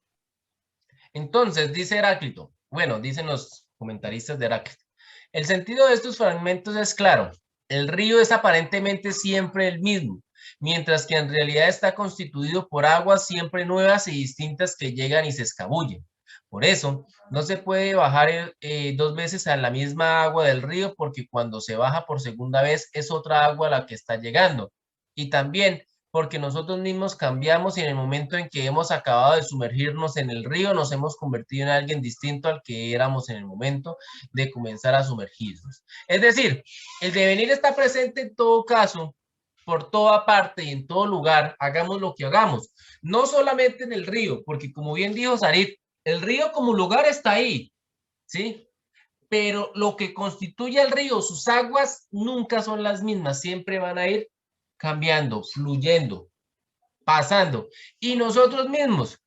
Entonces, dice Heráclito, bueno, dicen los comentaristas de Heráclito, el sentido de estos fragmentos es claro. El río es aparentemente siempre el mismo, mientras que en realidad está constituido por aguas siempre nuevas y distintas que llegan y se escabullen. Por eso, no se puede bajar 2 veces a la misma agua del río porque cuando se baja por segunda vez es otra agua la que está llegando. Y también porque nosotros mismos cambiamos y en el momento en que hemos acabado de sumergirnos en el río nos hemos convertido en alguien distinto al que éramos en el momento de comenzar a sumergirnos. Es decir, el devenir está presente en todo caso, por toda parte y en todo lugar, hagamos lo que hagamos. No solamente en el río, porque como bien dijo Sarit, el río como lugar está ahí, ¿sí? Pero lo que constituye el río, sus aguas nunca son las mismas, siempre van a ir cambiando, fluyendo, pasando. Y nosotros mismos,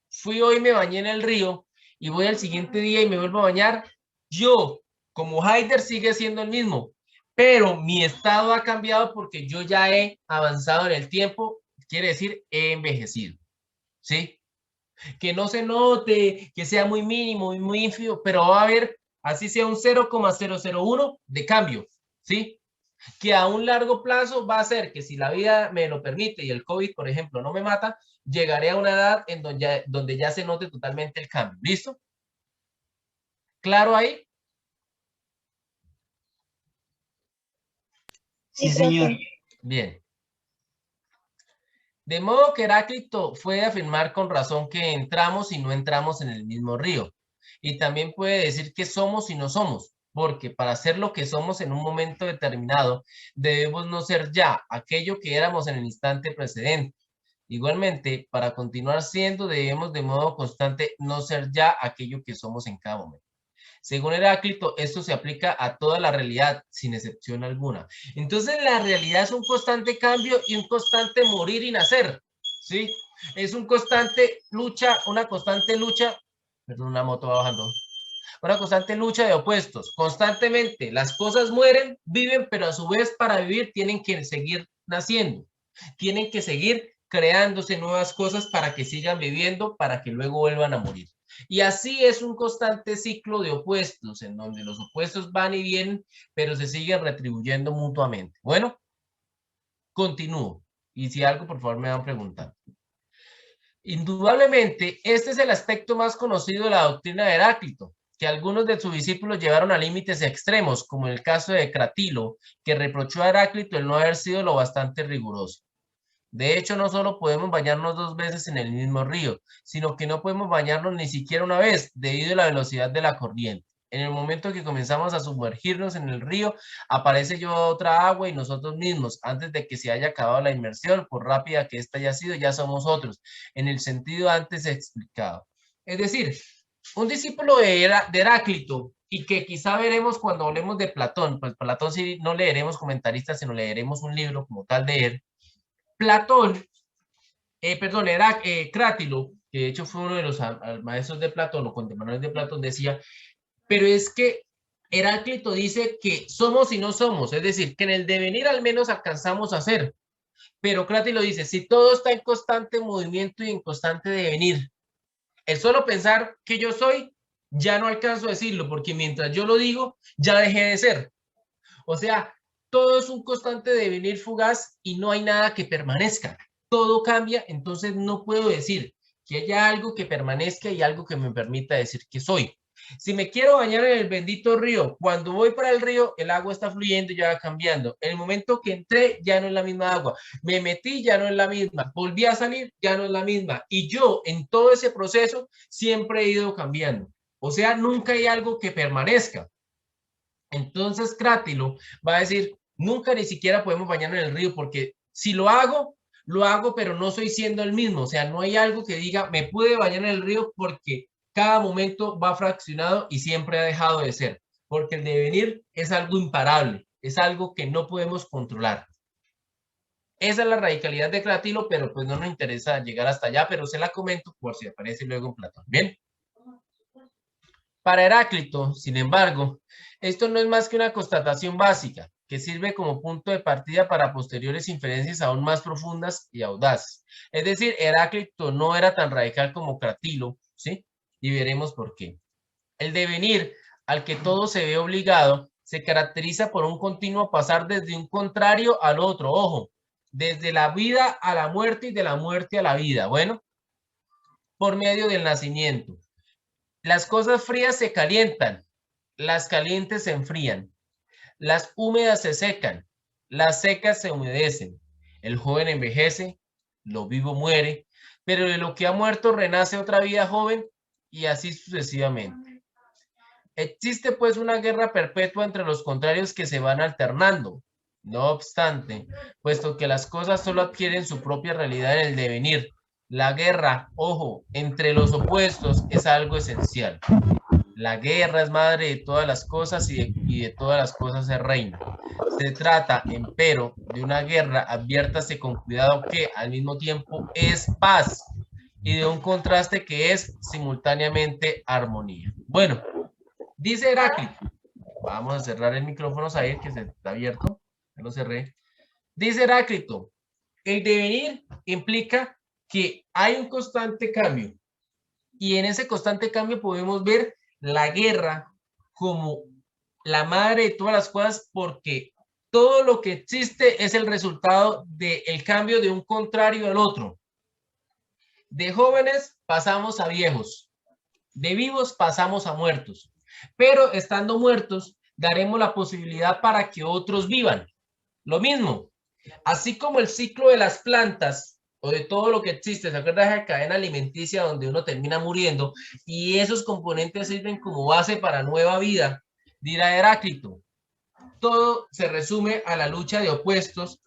fui hoy, me bañé en el río y voy al siguiente día y me vuelvo a bañar. Yo, como Haider, sigue siendo el mismo, pero mi estado ha cambiado porque yo ya he avanzado en el tiempo, quiere decir, he envejecido, ¿sí? Que no se note, que sea muy mínimo y muy ínfimo, pero va a haber, así sea un 0,001 de cambio, ¿sí? Que a un largo plazo va a ser que si la vida me lo permite y el COVID, por ejemplo, no me mata, llegaré a una edad en donde ya se note totalmente el cambio. ¿Listo? ¿Claro ahí?
Sí, señor.
Bien. De modo que Heráclito puede afirmar con razón que entramos y no entramos en el mismo río. Y también puede decir que somos y no somos, porque para ser lo que somos en un momento determinado, debemos no ser ya aquello que éramos en el instante precedente. Igualmente, para continuar siendo, debemos de modo constante no ser ya aquello que somos en cada momento. Según Heráclito, esto se aplica a toda la realidad, sin excepción alguna. Entonces, la realidad es un constante cambio y un constante morir y nacer, ¿sí? Es un constante lucha, una constante lucha, perdón, una moto va bajando, una constante lucha de opuestos. Constantemente, las cosas mueren, viven, pero a su vez para vivir tienen que seguir naciendo, tienen que seguir creándose nuevas cosas para que sigan viviendo, para que luego vuelvan a morir. Y así es un constante ciclo de opuestos, en donde los opuestos van y vienen, pero se siguen retribuyendo mutuamente. Bueno, continúo. Y si algo, por favor, me van preguntando. Indudablemente, este es el aspecto más conocido de la doctrina de Heráclito, que algunos de sus discípulos llevaron a límites extremos, como en el caso de Cratilo, que reprochó a Heráclito el no haber sido lo bastante riguroso. De hecho, no solo podemos bañarnos 2 veces en el mismo río, sino que no podemos bañarnos ni siquiera una vez debido a la velocidad de la corriente. En el momento que comenzamos a sumergirnos en el río, aparece ya otra agua y nosotros mismos, antes de que se haya acabado la inmersión, por rápida que ésta haya sido, ya somos otros, en el sentido antes explicado. Es decir, un discípulo de Heráclito, y que quizá veremos cuando hablemos de Platón, pues Platón sí no leeremos comentaristas, sino leeremos un libro como tal de él. Platón, era Crátilo, que de hecho fue uno de los maestros de Platón o contemporáneos de Platón, decía, pero es que Heráclito dice que somos y no somos, es decir, que en el devenir al menos alcanzamos a ser, pero Crátilo dice, si todo está en constante movimiento y en constante devenir, el solo pensar que yo soy, ya no alcanzo a decirlo, porque mientras yo lo digo, ya dejé de ser. O sea, todo es un constante devenir fugaz y no hay nada que permanezca. Todo cambia, entonces no puedo decir que haya algo que permanezca y algo que me permita decir que soy. Si me quiero bañar en el bendito río, cuando voy para el río, el agua está fluyendo y ya va cambiando. En el momento que entré, ya no es la misma agua. Me metí, ya no es la misma. Volví a salir, ya no es la misma. Y yo, en todo ese proceso, siempre he ido cambiando. O sea, nunca hay algo que permanezca. Entonces Crátilo va a decir, nunca ni siquiera podemos bañarnos en el río, porque si lo hago, pero no soy siendo el mismo. O sea, no hay algo que diga, me pude bañar en el río porque cada momento va fraccionado y siempre ha dejado de ser. Porque el devenir es algo imparable, es algo que no podemos controlar. Esa es la radicalidad de Crátilo, pero pues no nos interesa llegar hasta allá, pero se la comento por si aparece luego en Platón. Bien. Para Heráclito, sin embargo, esto no es más que una constatación básica que sirve como punto de partida para posteriores inferencias aún más profundas y audaces. Es decir, Heráclito no era tan radical como Cratilo, ¿sí? Y veremos por qué. El devenir al que todo se ve obligado se caracteriza por un continuo pasar desde un contrario al otro, ojo, desde la vida a la muerte y de la muerte a la vida, bueno, por medio del nacimiento. Las cosas frías se calientan, las calientes se enfrían, las húmedas se secan, las secas se humedecen, el joven envejece, lo vivo muere, pero de lo que ha muerto renace otra vida joven y así sucesivamente. Existe pues una guerra perpetua entre los contrarios que se van alternando. No obstante, puesto que las cosas solo adquieren su propia realidad en el devenir, la guerra, ojo, entre los opuestos es algo esencial. La guerra es madre de todas las cosas y de todas las cosas es reina. Se trata, empero, de una guerra, adviértase con cuidado que al mismo tiempo es paz y de un contraste que es simultáneamente armonía. Bueno, dice Heráclito, vamos a cerrar el micrófono, a ver que se está abierto, ya lo cerré. Dice Heráclito, el devenir implica que hay un constante cambio y en ese constante cambio podemos ver la guerra como la madre de todas las cosas, porque todo lo que existe es el resultado del cambio de un contrario al otro. De jóvenes pasamos a viejos, de vivos pasamos a muertos, pero estando muertos daremos la posibilidad para que otros vivan. Lo mismo, así como el ciclo de las plantas o de todo lo que existe, ¿se acuerdan de esa cadena alimenticia donde uno termina muriendo y esos componentes sirven como base para nueva vida? Dirá Heráclito, todo se resume a la lucha de opuestos,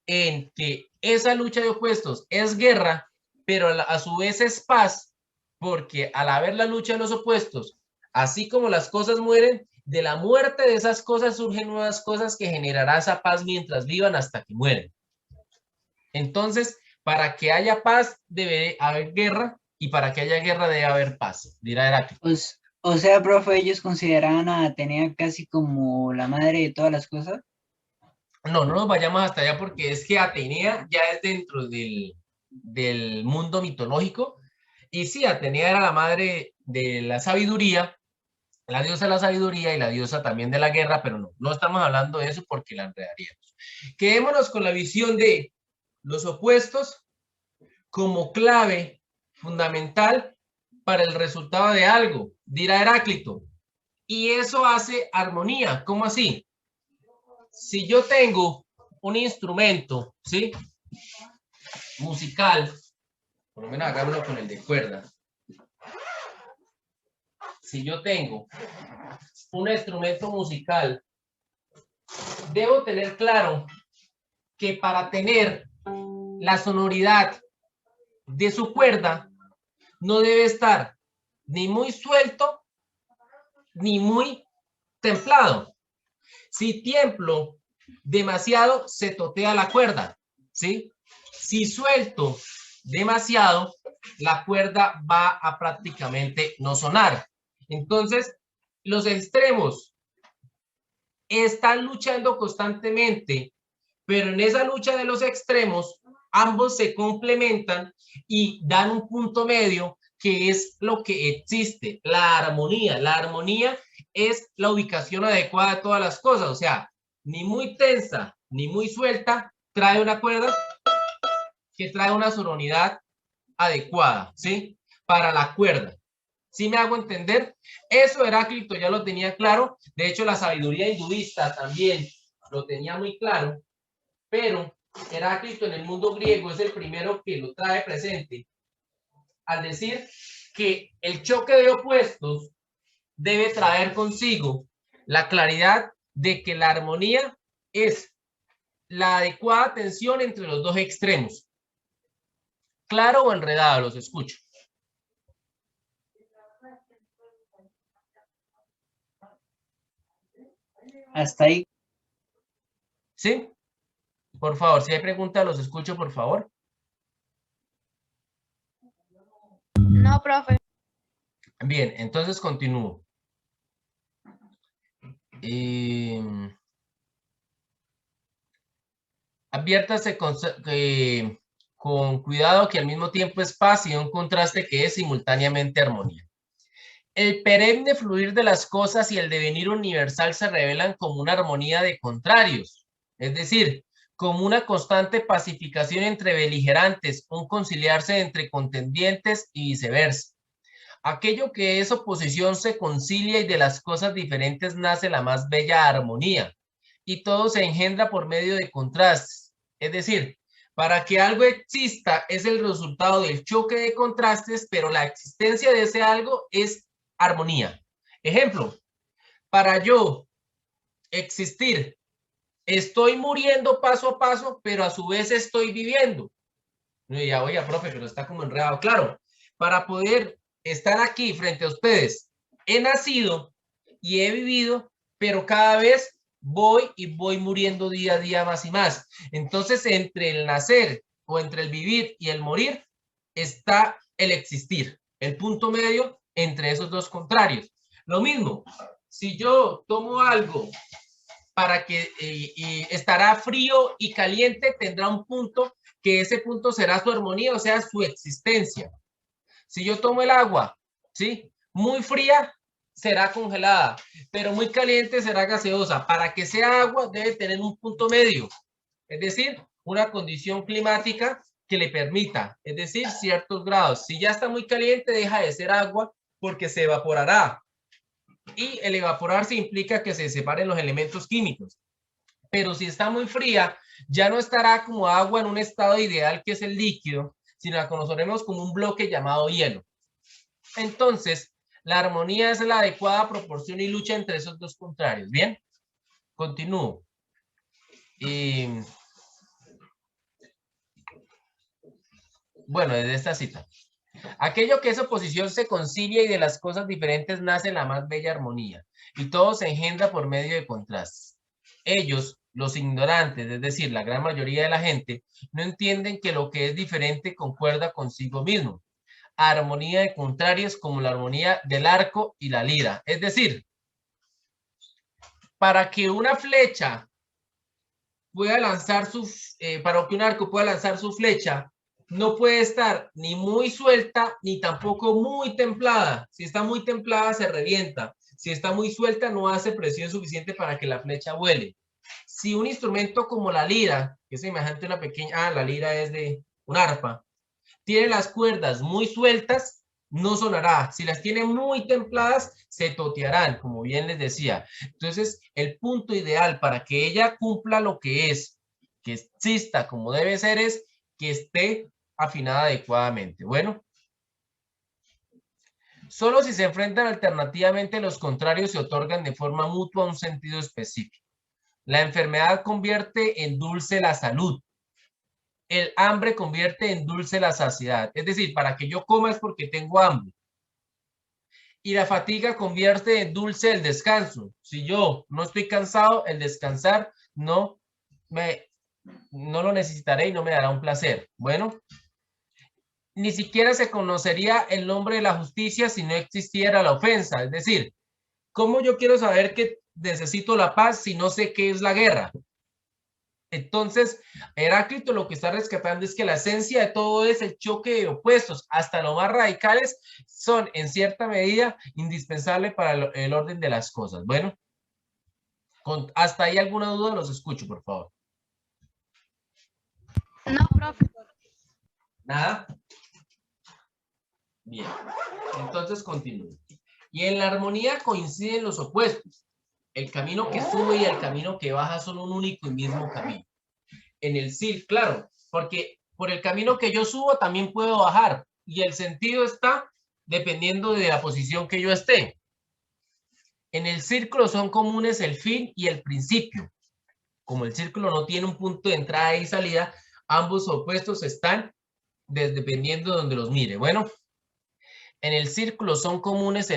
en que esa lucha de opuestos es guerra, pero a su vez es paz, porque al haber la lucha de los opuestos, así como las cosas mueren, de la muerte de esas cosas surgen nuevas cosas que generará esa paz mientras vivan hasta que mueren. Entonces, para que haya paz debe haber guerra y para que haya guerra debe haber paz, dirá Heráclito.
Pues, o sea, profe, ellos consideraban a Atenea casi como la madre de todas las cosas.
No, no nos vayamos hasta allá porque es que Atenea ya es dentro del mundo mitológico. Y sí, Atenea era la madre de la sabiduría, la diosa de la sabiduría y la diosa también de la guerra, pero no estamos hablando de eso porque la enredaríamos. Quedémonos con la visión de los opuestos como clave fundamental para el resultado de algo, dirá Heráclito. Y eso hace armonía. ¿Cómo así? Si yo tengo un instrumento, ¿sí? Musical, por lo menos hagámoslo con el de cuerda. Si yo tengo un instrumento musical, debo tener claro que para tener la sonoridad de su cuerda, no debe estar ni muy suelto, ni muy templado. Si tiemblo demasiado, se totea la cuerda, ¿sí? Si suelto demasiado, la cuerda va a prácticamente no sonar. Entonces, los extremos están luchando constantemente, pero en esa lucha de los extremos, ambos se complementan y dan un punto medio que es lo que existe, la armonía. La armonía es la ubicación adecuada de todas las cosas, o sea, ni muy tensa ni muy suelta, trae una cuerda que trae una sonoridad adecuada, ¿sí? Para la cuerda. ¿Sí me hago entender? Eso Heráclito ya lo tenía claro. De hecho, la sabiduría hinduista también lo tenía muy claro. Pero Heráclito en el mundo griego es el primero que lo trae presente al decir que el choque de opuestos debe traer consigo la claridad de que la armonía es la adecuada tensión entre los dos extremos. ¿Claro o enredado? Los escucho.
Hasta ahí.
¿Sí? Por favor, si hay preguntas, los escucho, por favor.
No, profe.
Bien, entonces continúo. Adviértase con cuidado que al mismo tiempo es paz y un contraste que es simultáneamente armonía. El perenne fluir de las cosas y el devenir universal se revelan como una armonía de contrarios, es decir, como una constante pacificación entre beligerantes, un conciliarse entre contendientes y viceversa. Aquello que es oposición se concilia y de las cosas diferentes nace la más bella armonía. Y todo se engendra por medio de contrastes. Es decir, para que algo exista es el resultado del choque de contrastes, pero la existencia de ese algo es armonía. Ejemplo, para yo existir, estoy muriendo paso a paso, pero a su vez estoy viviendo. Y ya, oiga, profe, pero está como enredado. Claro, para poder estar aquí frente a ustedes, he nacido y he vivido, pero cada vez voy muriendo día a día más y más. Entonces, entre el nacer o entre el vivir y el morir está el existir, el punto medio entre esos dos contrarios. Lo mismo, si yo tomo algo para que estará frío y caliente, tendrá un punto que ese punto será su armonía, o sea, su existencia. Si yo tomo el agua, ¿sí? Muy fría, será congelada, pero muy caliente será gaseosa. Para que sea agua, debe tener un punto medio, es decir, una condición climática que le permita, es decir, ciertos grados. Si ya está muy caliente, deja de ser agua porque se evaporará. Y el evaporarse implica que se separen los elementos químicos. Pero si está muy fría, ya no estará como agua en un estado ideal que es el líquido, sino la conoceremos como un bloque llamado hielo. Entonces, la armonía es la adecuada proporción y lucha entre esos dos contrarios. Bien, continúo. Bueno, desde esta cita. Aquello que es oposición se concilia y de las cosas diferentes nace la más bella armonía, y todo se engendra por medio de contrastes. Ellos, los ignorantes, es decir, la gran mayoría de la gente, no entienden que lo que es diferente concuerda consigo mismo. Armonía de contrarios como la armonía del arco y la lira. Es decir, para que una flecha pueda lanzar para que un arco pueda lanzar su flecha, no puede estar ni muy suelta ni tampoco muy templada. Si está muy templada se revienta. Si está muy suelta no hace presión suficiente para que la flecha vuele. Si un instrumento como la lira, que es semejante a una pequeña, la lira es de un arpa, tiene las cuerdas muy sueltas, no sonará. Si las tiene muy templadas, se totearán, como bien les decía. Entonces, el punto ideal para que ella cumpla lo que es, que exista como debe ser, es que esté afinada adecuadamente. Bueno, solo si se enfrentan alternativamente los contrarios se otorgan de forma mutua un sentido específico. La enfermedad convierte en dulce la salud. El hambre convierte en dulce la saciedad. Es decir, para que yo coma es porque tengo hambre. Y la fatiga convierte en dulce el descanso. Si yo no estoy cansado, el descansar no lo necesitaré y no me dará un placer. Bueno, ni siquiera se conocería el nombre de la justicia si no existiera la ofensa. Es decir, ¿cómo yo quiero saber que necesito la paz si no sé qué es la guerra? Entonces, Heráclito lo que está rescatando es que la esencia de todo es el choque de opuestos, hasta los más radicales son en cierta medida indispensables para el orden de las cosas. Bueno, ¿hasta ahí alguna duda? Los escucho, por favor.
No, profe.
¿Nada? Bien, entonces continúo. Y en la armonía coinciden los opuestos. El camino que sube y el camino que baja son un único y mismo camino. En el círculo, claro, porque por el camino que yo subo también puedo bajar y el sentido está dependiendo de la posición que yo esté. En el círculo son comunes el fin y el principio. Como el círculo no tiene un punto de entrada y salida, ambos opuestos están dependiendo de donde los mire. Bueno, en el círculo son comunes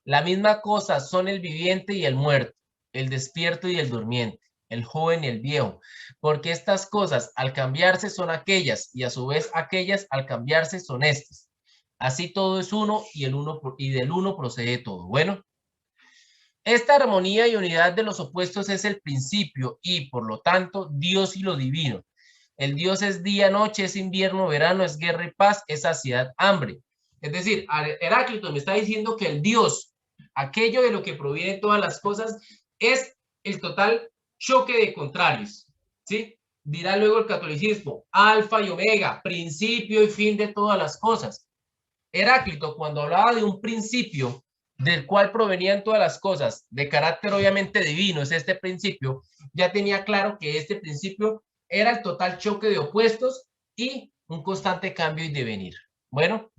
la misma cosa son el viviente y el muerto, el despierto y el durmiente, el joven y el viejo, porque estas cosas al cambiarse son aquellas y a su vez aquellas al cambiarse son estas. Así todo es uno y del uno procede todo. Bueno, esta armonía y unidad de los opuestos es el principio y por lo tanto Dios y lo divino. El Dios es día, noche, es invierno, verano, es guerra y paz, es saciedad, hambre. Es decir, Heráclito me está diciendo que el Dios, aquello de lo que proviene todas las cosas, es el total choque de contrarios, ¿sí? Dirá luego el catolicismo, alfa y omega, principio y fin de todas las cosas. Heráclito, cuando hablaba de un principio del cual provenían todas las cosas, de carácter obviamente divino, es este principio, ya tenía claro que este principio era el total choque de opuestos y un constante cambio y devenir. Bueno,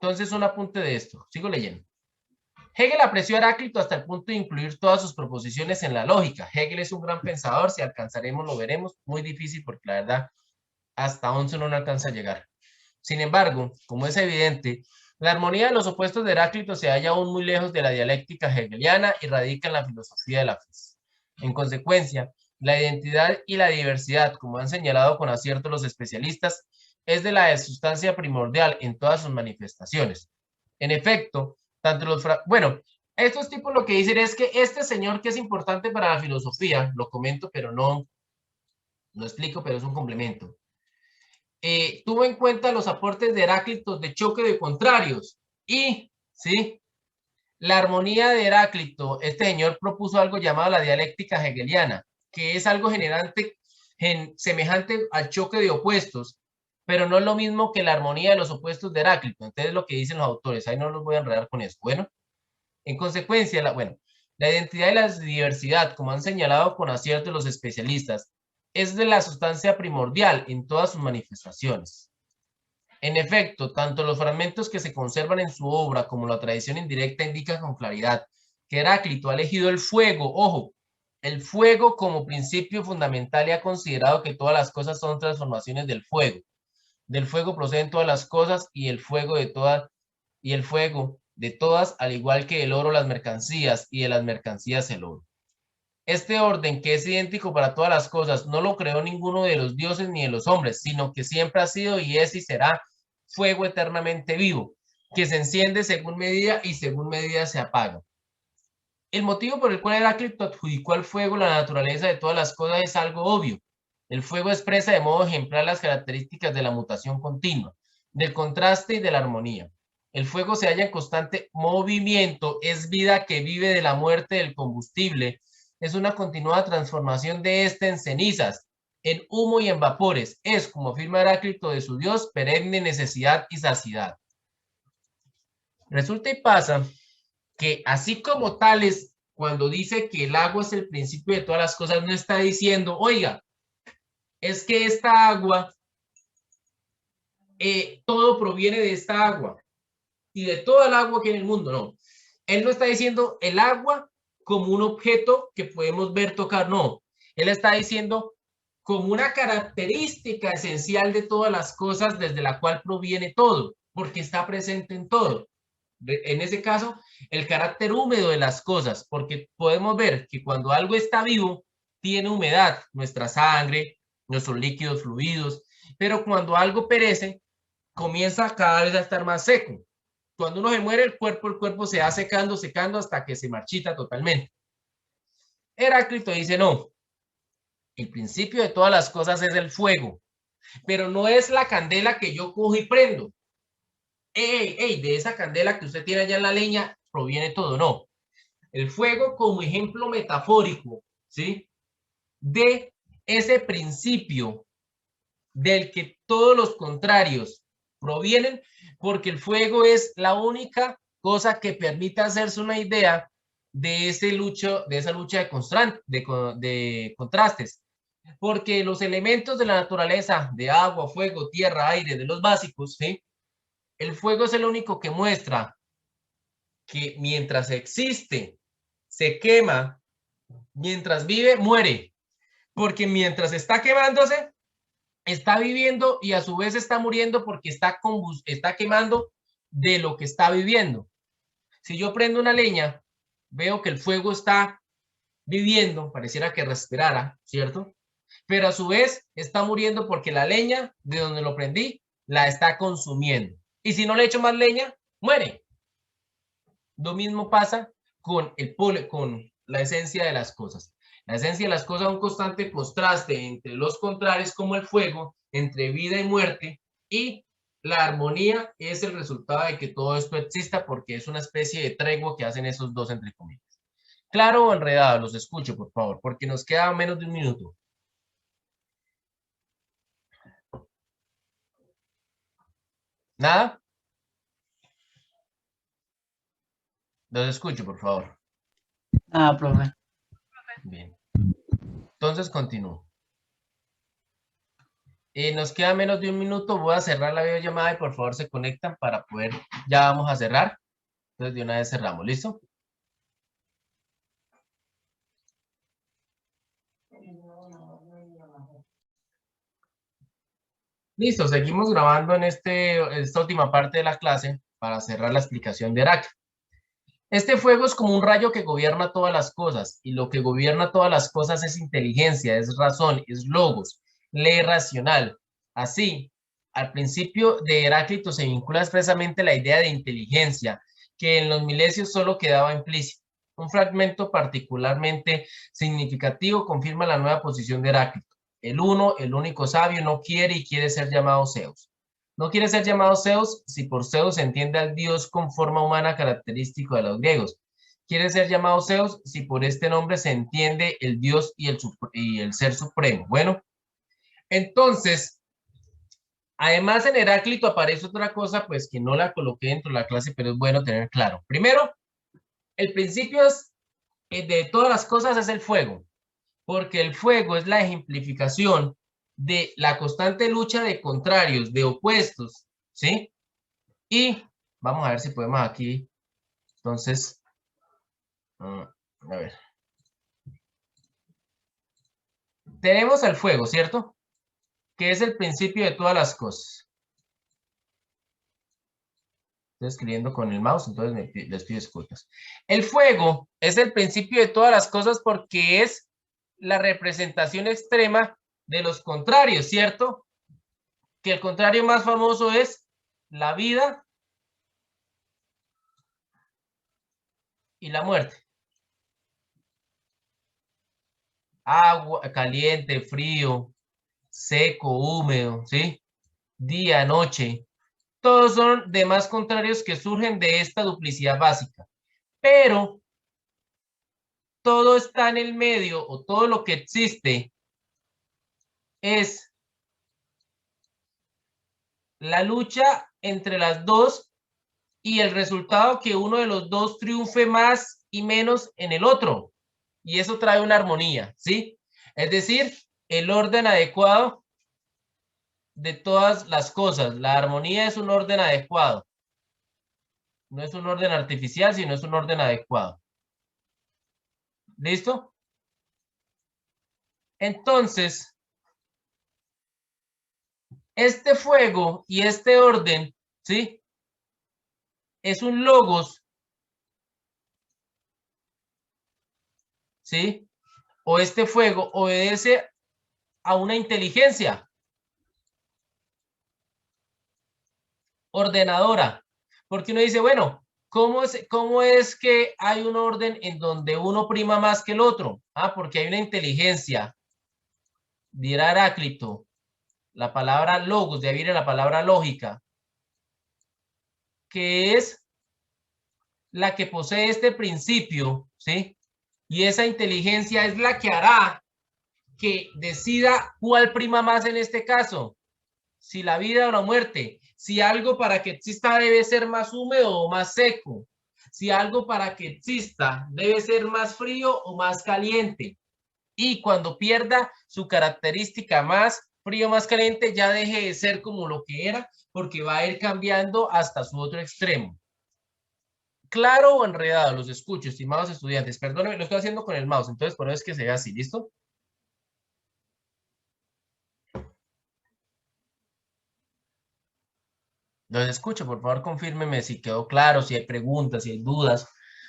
entonces un apunte de esto. Sigo leyendo. Hegel apreció a Heráclito hasta el punto de incluir todas sus proposiciones en la lógica. Hegel es un gran pensador, si alcanzaremos lo veremos, muy difícil porque la verdad hasta 11 no alcanza a llegar. Sin embargo, como es evidente, la armonía de los opuestos de Heráclito se halla aún muy lejos de la dialéctica hegeliana y radica en la filosofía de la fe. En consecuencia, la identidad y la diversidad, como han señalado con acierto los especialistas, es de la sustancia primordial en todas sus manifestaciones. En efecto, tanto los... Bueno, estos tipos lo que dicen es que este señor que es importante para la filosofía, lo comento, pero no explico, pero es un complemento. Tuvo en cuenta los aportes de Heráclito de choque de contrarios y, ¿sí? La armonía de Heráclito, este señor propuso algo llamado la dialéctica hegeliana, que es algo semejante al choque de opuestos, pero no es lo mismo que la armonía de los opuestos de Heráclito. Entonces, lo que dicen los autores, ahí no los voy a enredar con eso. Bueno, en consecuencia, La identidad y la diversidad, como han señalado con acierto los especialistas, es de la sustancia primordial en todas sus manifestaciones. En efecto, tanto los fragmentos que se conservan en su obra como la tradición indirecta indican con claridad que Heráclito ha elegido el fuego, ojo, el fuego como principio fundamental y ha considerado que todas las cosas son transformaciones del fuego. Del fuego proceden todas las cosas y el fuego de todas, al igual que el oro las mercancías y de las mercancías el oro. Este orden, que es idéntico para todas las cosas, no lo creó ninguno de los dioses ni de los hombres, sino que siempre ha sido y es y será fuego eternamente vivo, que se enciende según medida y según medida se apaga. El motivo por el cual Heráclito adjudicó al fuego la naturaleza de todas las cosas es algo obvio. El fuego expresa de modo ejemplar las características de la mutación continua, del contraste y de la armonía. El fuego se halla en constante movimiento, es vida que vive de la muerte del combustible, es una continuada transformación de este en cenizas, en humo y en vapores, es, como afirma Heráclito de su dios, perenne necesidad y saciedad. Resulta y pasa que así como Tales, cuando dice que el agua es el principio de todas las cosas, no está diciendo, oiga, es que esta agua, todo proviene de esta agua y de toda el agua que hay en el mundo, no. Él no está diciendo el agua como un objeto que podemos ver, tocar, no. Él está diciendo como una característica esencial de todas las cosas desde la cual proviene todo, porque está presente en todo. En ese caso, el carácter húmedo de las cosas, porque podemos ver que cuando algo está vivo, tiene humedad, nuestra sangre, nuestros líquidos fluidos, pero cuando algo perece, comienza cada vez a estar más seco. Cuando uno se muere, el cuerpo se va secando, secando hasta que se marchita totalmente. Heráclito dice, no, el principio de todas las cosas es el fuego, pero no es la candela que yo cojo y prendo. De esa candela que usted tiene allá en la leña proviene todo, no. El fuego como ejemplo metafórico, ¿sí? De ese principio del que todos los contrarios provienen, porque el fuego es la única cosa que permite hacerse una idea de esa lucha de contrastes, porque los elementos de la naturaleza, de agua, fuego, tierra, aire, de los básicos, ¿sí? El fuego es el único que muestra que mientras existe, se quema, mientras vive, muere, porque mientras está quemándose, está viviendo y a su vez está muriendo porque está quemando de lo que está viviendo. Si yo prendo una leña, veo que el fuego está viviendo, pareciera que respirara, ¿cierto? Pero a su vez está muriendo porque la leña de donde lo prendí la está consumiendo. Y si no le echo más leña, muere. Lo mismo pasa con la esencia de las cosas. La esencia de las cosas es un constante contraste entre los contrarios como el fuego, entre vida y muerte, y la armonía es el resultado de que todo esto exista porque es una especie de tregua que hacen esos dos entre comillas. ¿Claro o enredado? Los escucho, por favor, porque nos queda menos de un minuto. ¿Nada? Los escucho, por favor.
Profe.
Bien. Entonces continúo. Nos queda menos de un minuto. Voy a cerrar la videollamada y por favor se conectan para poder, ya vamos a cerrar. Entonces de una vez cerramos. ¿Listo? Listo, seguimos grabando en esta última parte de la clase para cerrar la explicación de Heráclito. Este fuego es como un rayo que gobierna todas las cosas, y lo que gobierna todas las cosas es inteligencia, es razón, es logos, ley racional. Así, al principio de Heráclito se vincula expresamente la idea de inteligencia, que en los milesios solo quedaba implícita. Un fragmento particularmente significativo confirma la nueva posición de Heráclito. El uno, el único sabio, no quiere y quiere ser llamado Zeus. No quiere ser llamado Zeus si por Zeus se entiende al dios con forma humana característico de los griegos. Quiere ser llamado Zeus si por este nombre se entiende el dios y el ser supremo. Bueno, entonces, además en Heráclito aparece otra cosa, pues que no la coloqué dentro de la clase, pero es bueno tener claro. Primero, el principio es de todas las cosas es el fuego, porque el fuego es la ejemplificación de la constante lucha de contrarios, de opuestos, ¿sí? Y vamos a ver si podemos aquí, entonces, a ver. Tenemos el fuego, ¿cierto? Que es el principio de todas las cosas. Estoy escribiendo con el mouse, entonces les pido disculpas. El fuego es el principio de todas las cosas porque es la representación extrema de los contrarios, ¿cierto? Que el contrario más famoso es la vida y la muerte. Agua, caliente, frío, seco, húmedo, ¿sí? Día, noche. Todos son demás contrarios que surgen de esta duplicidad básica. Pero todo está en el medio, o todo lo que existe es la lucha entre las dos y el resultado que uno de los dos triunfe más y menos en el otro. Y eso trae una armonía, ¿sí? Es decir, el orden adecuado de todas las cosas. La armonía es un orden adecuado. No es un orden artificial, sino es un orden adecuado. ¿Listo? Entonces, este fuego y este orden, ¿sí? Es un logos, ¿sí? O este fuego obedece a una inteligencia ordenadora. Porque uno dice, bueno, ¿cómo es que hay un orden en donde uno prima más que el otro? Ah, porque hay una inteligencia. Dirá Heráclito, la palabra logos, de ahí viene la palabra lógica, que es la que posee este principio, ¿sí? Y esa inteligencia es la que hará que decida cuál prima más en este caso, si la vida o la muerte, si algo para que exista debe ser más húmedo o más seco, si algo para que exista debe ser más frío o más caliente. Y cuando pierda su característica más frío, más caliente, ya deje de ser como lo que era, porque va a ir cambiando hasta su otro extremo. ¿Claro o enredado? Los escucho, estimados estudiantes. Perdónenme, lo estoy haciendo con el mouse, entonces por eso es que se ve así, ¿listo? Los escucho, por favor, confírmeme si quedó claro, si hay preguntas, si hay dudas.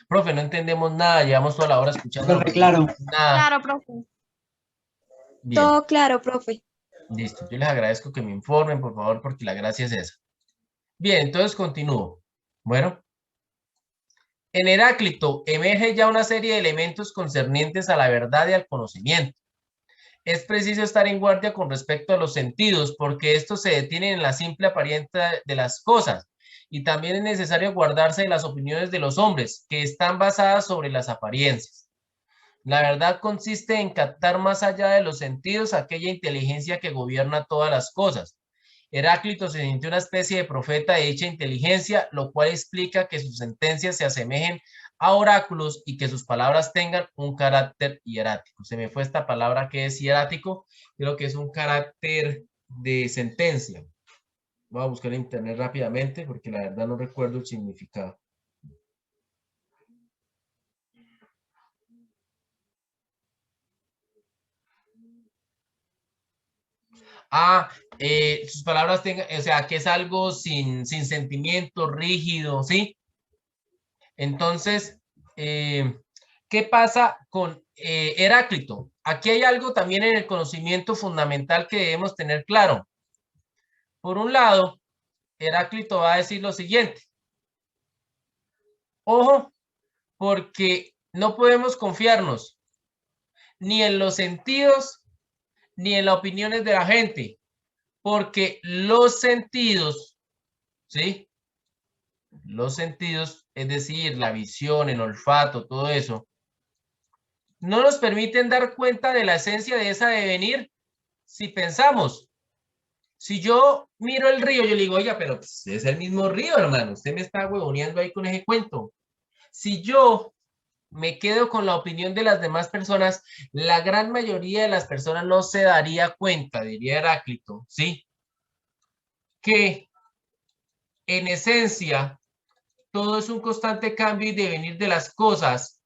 Profe, no entendemos nada, llevamos toda la hora escuchando.
Profe, claro.
Nada.
Claro, profe.
Bien,
Todo claro, profe.
listo. Yo les agradezco que me informen, por favor, porque la gracia es esa. Bien, entonces continúo. Bueno, en Heráclito emerge ya una serie de elementos concernientes a la verdad y al conocimiento. Es preciso estar en guardia con respecto a los sentidos, porque estos se detienen en la simple apariencia de las cosas. Y también es necesario guardarse de las opiniones de los hombres, que están basadas sobre las apariencias. La verdad consiste en captar más allá de los sentidos aquella inteligencia que gobierna todas las cosas. Heráclito se sintió una especie de profeta de dicha inteligencia, lo cual explica que sus sentencias se asemejen a oráculos y que sus palabras tengan un carácter hierático. Se me fue esta palabra que es hierático, creo que es un carácter de sentencia. Voy a buscar en internet rápidamente porque la verdad no recuerdo el significado. Sus palabras tengan, o sea, que es algo sin sentimiento, rígido, ¿sí? Entonces, ¿qué pasa con Heráclito? Aquí hay algo también en el conocimiento fundamental que debemos tener claro. Por un lado, Heráclito va a decir lo siguiente. Ojo, porque no podemos confiarnos ni en los sentidos ni en las opiniones de la gente, porque los sentidos, ¿sí? Los sentidos, es decir, la visión, el olfato, todo eso, no nos permiten dar cuenta de la esencia de esa devenir si pensamos. Si yo miro el río, yo le digo, oiga, pero pues, es el mismo río, hermano. Usted me está huevoneando ahí con ese cuento. Si yo me quedo con la opinión de las demás personas, la gran mayoría de las personas no se daría cuenta, diría Heráclito, ¿sí? Que en esencia todo es un constante cambio y devenir de las cosas,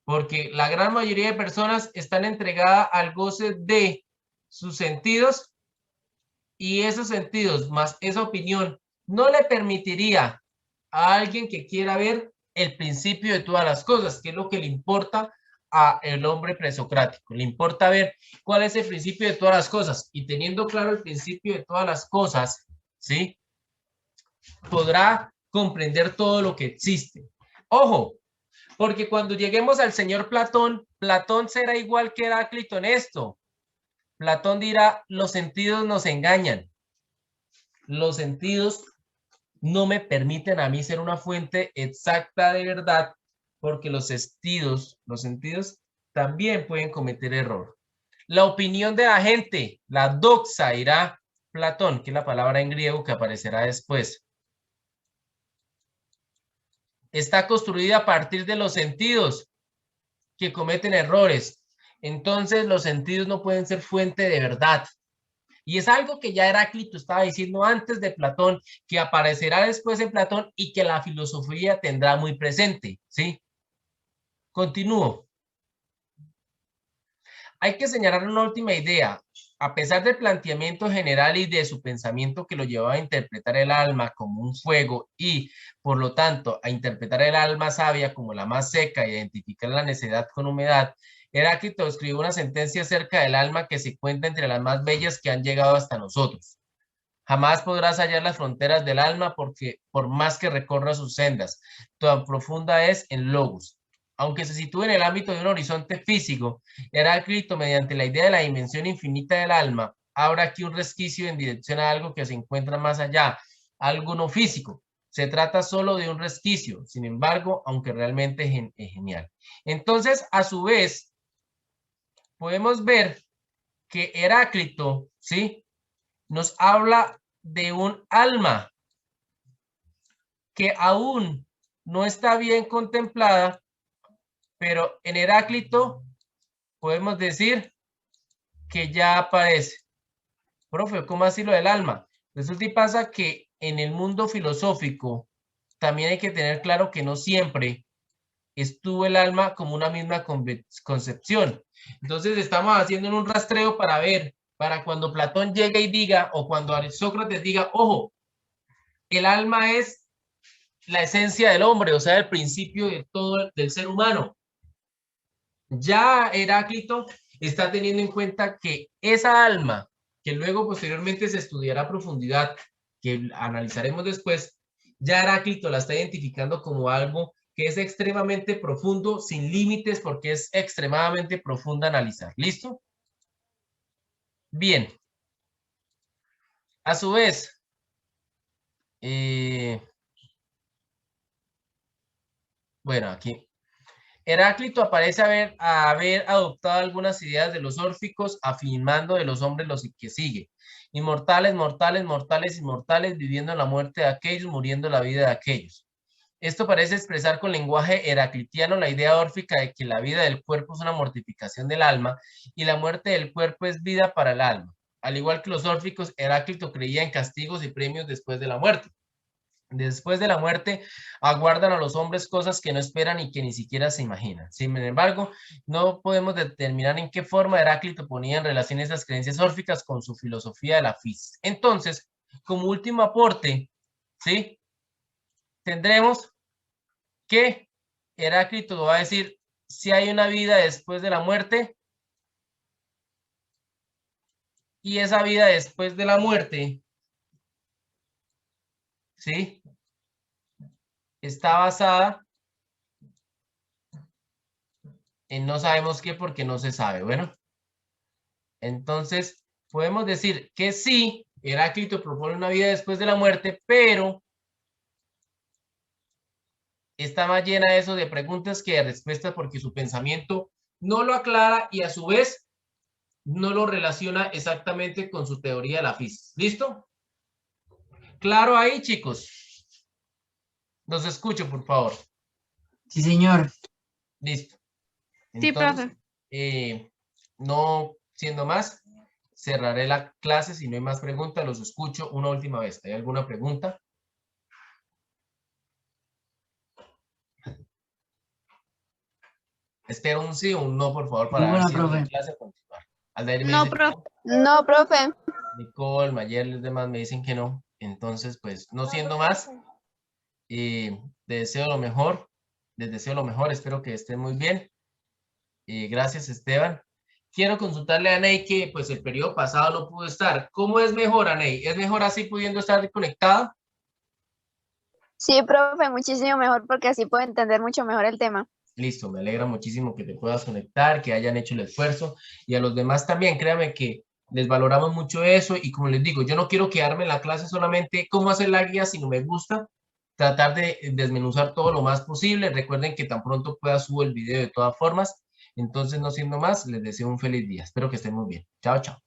porque la gran mayoría de personas están entregadas al goce de sus sentidos y esos sentidos más esa opinión no le permitiría a alguien que quiera ver el principio de todas las cosas, que es lo que le importa a el hombre presocrático. Le importa ver cuál es el principio de todas las cosas y teniendo claro el principio de todas las cosas, ¿sí? Podrá comprender todo lo que existe. Ojo, porque cuando lleguemos al señor Platón, Platón será igual que Heráclito en esto. Platón dirá, los sentidos nos engañan. Los sentidos no me permiten a mí ser una fuente exacta de verdad, porque los sentidos también pueden cometer error. La opinión de la gente, la doxa, dirá Platón, que es la palabra en griego que aparecerá después. Está construida a partir de los sentidos que cometen errores. Entonces los sentidos no pueden ser fuente de verdad. Y es algo que ya Heráclito estaba diciendo antes de Platón, que aparecerá después en Platón y que la filosofía tendrá muy presente, ¿sí? Continúo. Hay que señalar una última idea. A pesar del planteamiento general y de su pensamiento que lo llevaba a interpretar el alma como un fuego y, por lo tanto, a interpretar el alma sabia como la más seca y identificar la necedad con humedad, Heráclito escribió una sentencia acerca del alma que se cuenta entre las más bellas que han llegado hasta nosotros. Jamás podrás hallar las fronteras del alma porque, por más que recorra sus sendas, tan profunda es en logos. Aunque se sitúe en el ámbito de un horizonte físico, Heráclito, mediante la idea de la dimensión infinita del alma, abre aquí un resquicio en dirección a algo que se encuentra más allá, algo no físico. Se trata solo de un resquicio, sin embargo, aunque realmente es genial. Entonces, a su vez, podemos ver que Heráclito, ¿sí?, nos habla de un alma que aún no está bien contemplada, pero en Heráclito podemos decir que ya aparece. Profe, ¿cómo así lo del alma? Resulta y pasa que en el mundo filosófico también hay que tener claro que no siempre estuvo el alma como una misma concepción. Entonces estamos haciendo un rastreo para ver, para cuando Platón llegue y diga, o cuando Aristócrates diga, ojo, el alma es la esencia del hombre, o sea, el principio de todo del ser humano. Ya Heráclito está teniendo en cuenta que esa alma, que luego posteriormente se estudiará a profundidad, que analizaremos después, ya Heráclito la está identificando como algo que es extremadamente profundo, sin límites, porque es extremadamente profundo analizar. ¿Listo? Bien. A su vez, bueno, aquí Heráclito parece haber adoptado algunas ideas de los órficos, afirmando de los hombres los que sigue. Inmortales, mortales, mortales, inmortales, viviendo la muerte de aquellos, muriendo la vida de aquellos. Esto parece expresar con lenguaje heraclitiano la idea órfica de que la vida del cuerpo es una mortificación del alma y la muerte del cuerpo es vida para el alma. Al igual que los órficos, Heráclito creía en castigos y premios después de la muerte. Después de la muerte, aguardan a los hombres cosas que no esperan y que ni siquiera se imaginan. Sin embargo, no podemos determinar en qué forma Heráclito ponía en relación esas creencias órficas con su filosofía de la física. Entonces, como último aporte, ¿sí?, tendremos que Heráclito va a decir si hay una vida después de la muerte y esa vida después de la muerte, ¿sí?, está basada en no sabemos qué porque no se sabe. Bueno, entonces podemos decir que sí, Heráclito propone una vida después de la muerte, pero está más llena de eso de preguntas que de respuestas porque su pensamiento no lo aclara y a su vez no lo relaciona exactamente con su teoría de la física. ¿Listo? ¿Claro ahí, chicos? Los escucho, por favor.
Sí, señor.
Listo.
Sí,
Entonces,
profe.
no siendo más, cerraré la clase. Si no hay más preguntas, los escucho una última vez. ¿Hay alguna pregunta? Espero un sí o un no, por favor, para dar
Ninguna,
cierre de
profe.
clase y continuar. Aldair me
No,
dice que
profe.
no.
No, profe.
Nicole, Mayer, los demás me dicen que no. Entonces, pues, no siendo más, te deseo lo mejor. Les deseo lo mejor. Espero que estén muy bien. Gracias, Esteban. Quiero consultarle a Ney que, pues, el periodo pasado no pudo estar. ¿Cómo es mejor, Ney? ¿Es mejor así pudiendo estar conectada?
Sí, profe, muchísimo mejor porque así puedo entender mucho mejor el tema.
Listo, me alegra muchísimo que te puedas conectar, que hayan hecho el esfuerzo y a los demás también, créanme que les valoramos mucho eso y como les digo, yo no quiero quedarme en la clase solamente cómo hacer la guía, sino me gusta tratar de desmenuzar todo lo más posible. Recuerden que tan pronto pueda subo el video de todas formas. Entonces, no siendo más, les deseo un feliz día. Espero que estén muy bien. Chao, chao.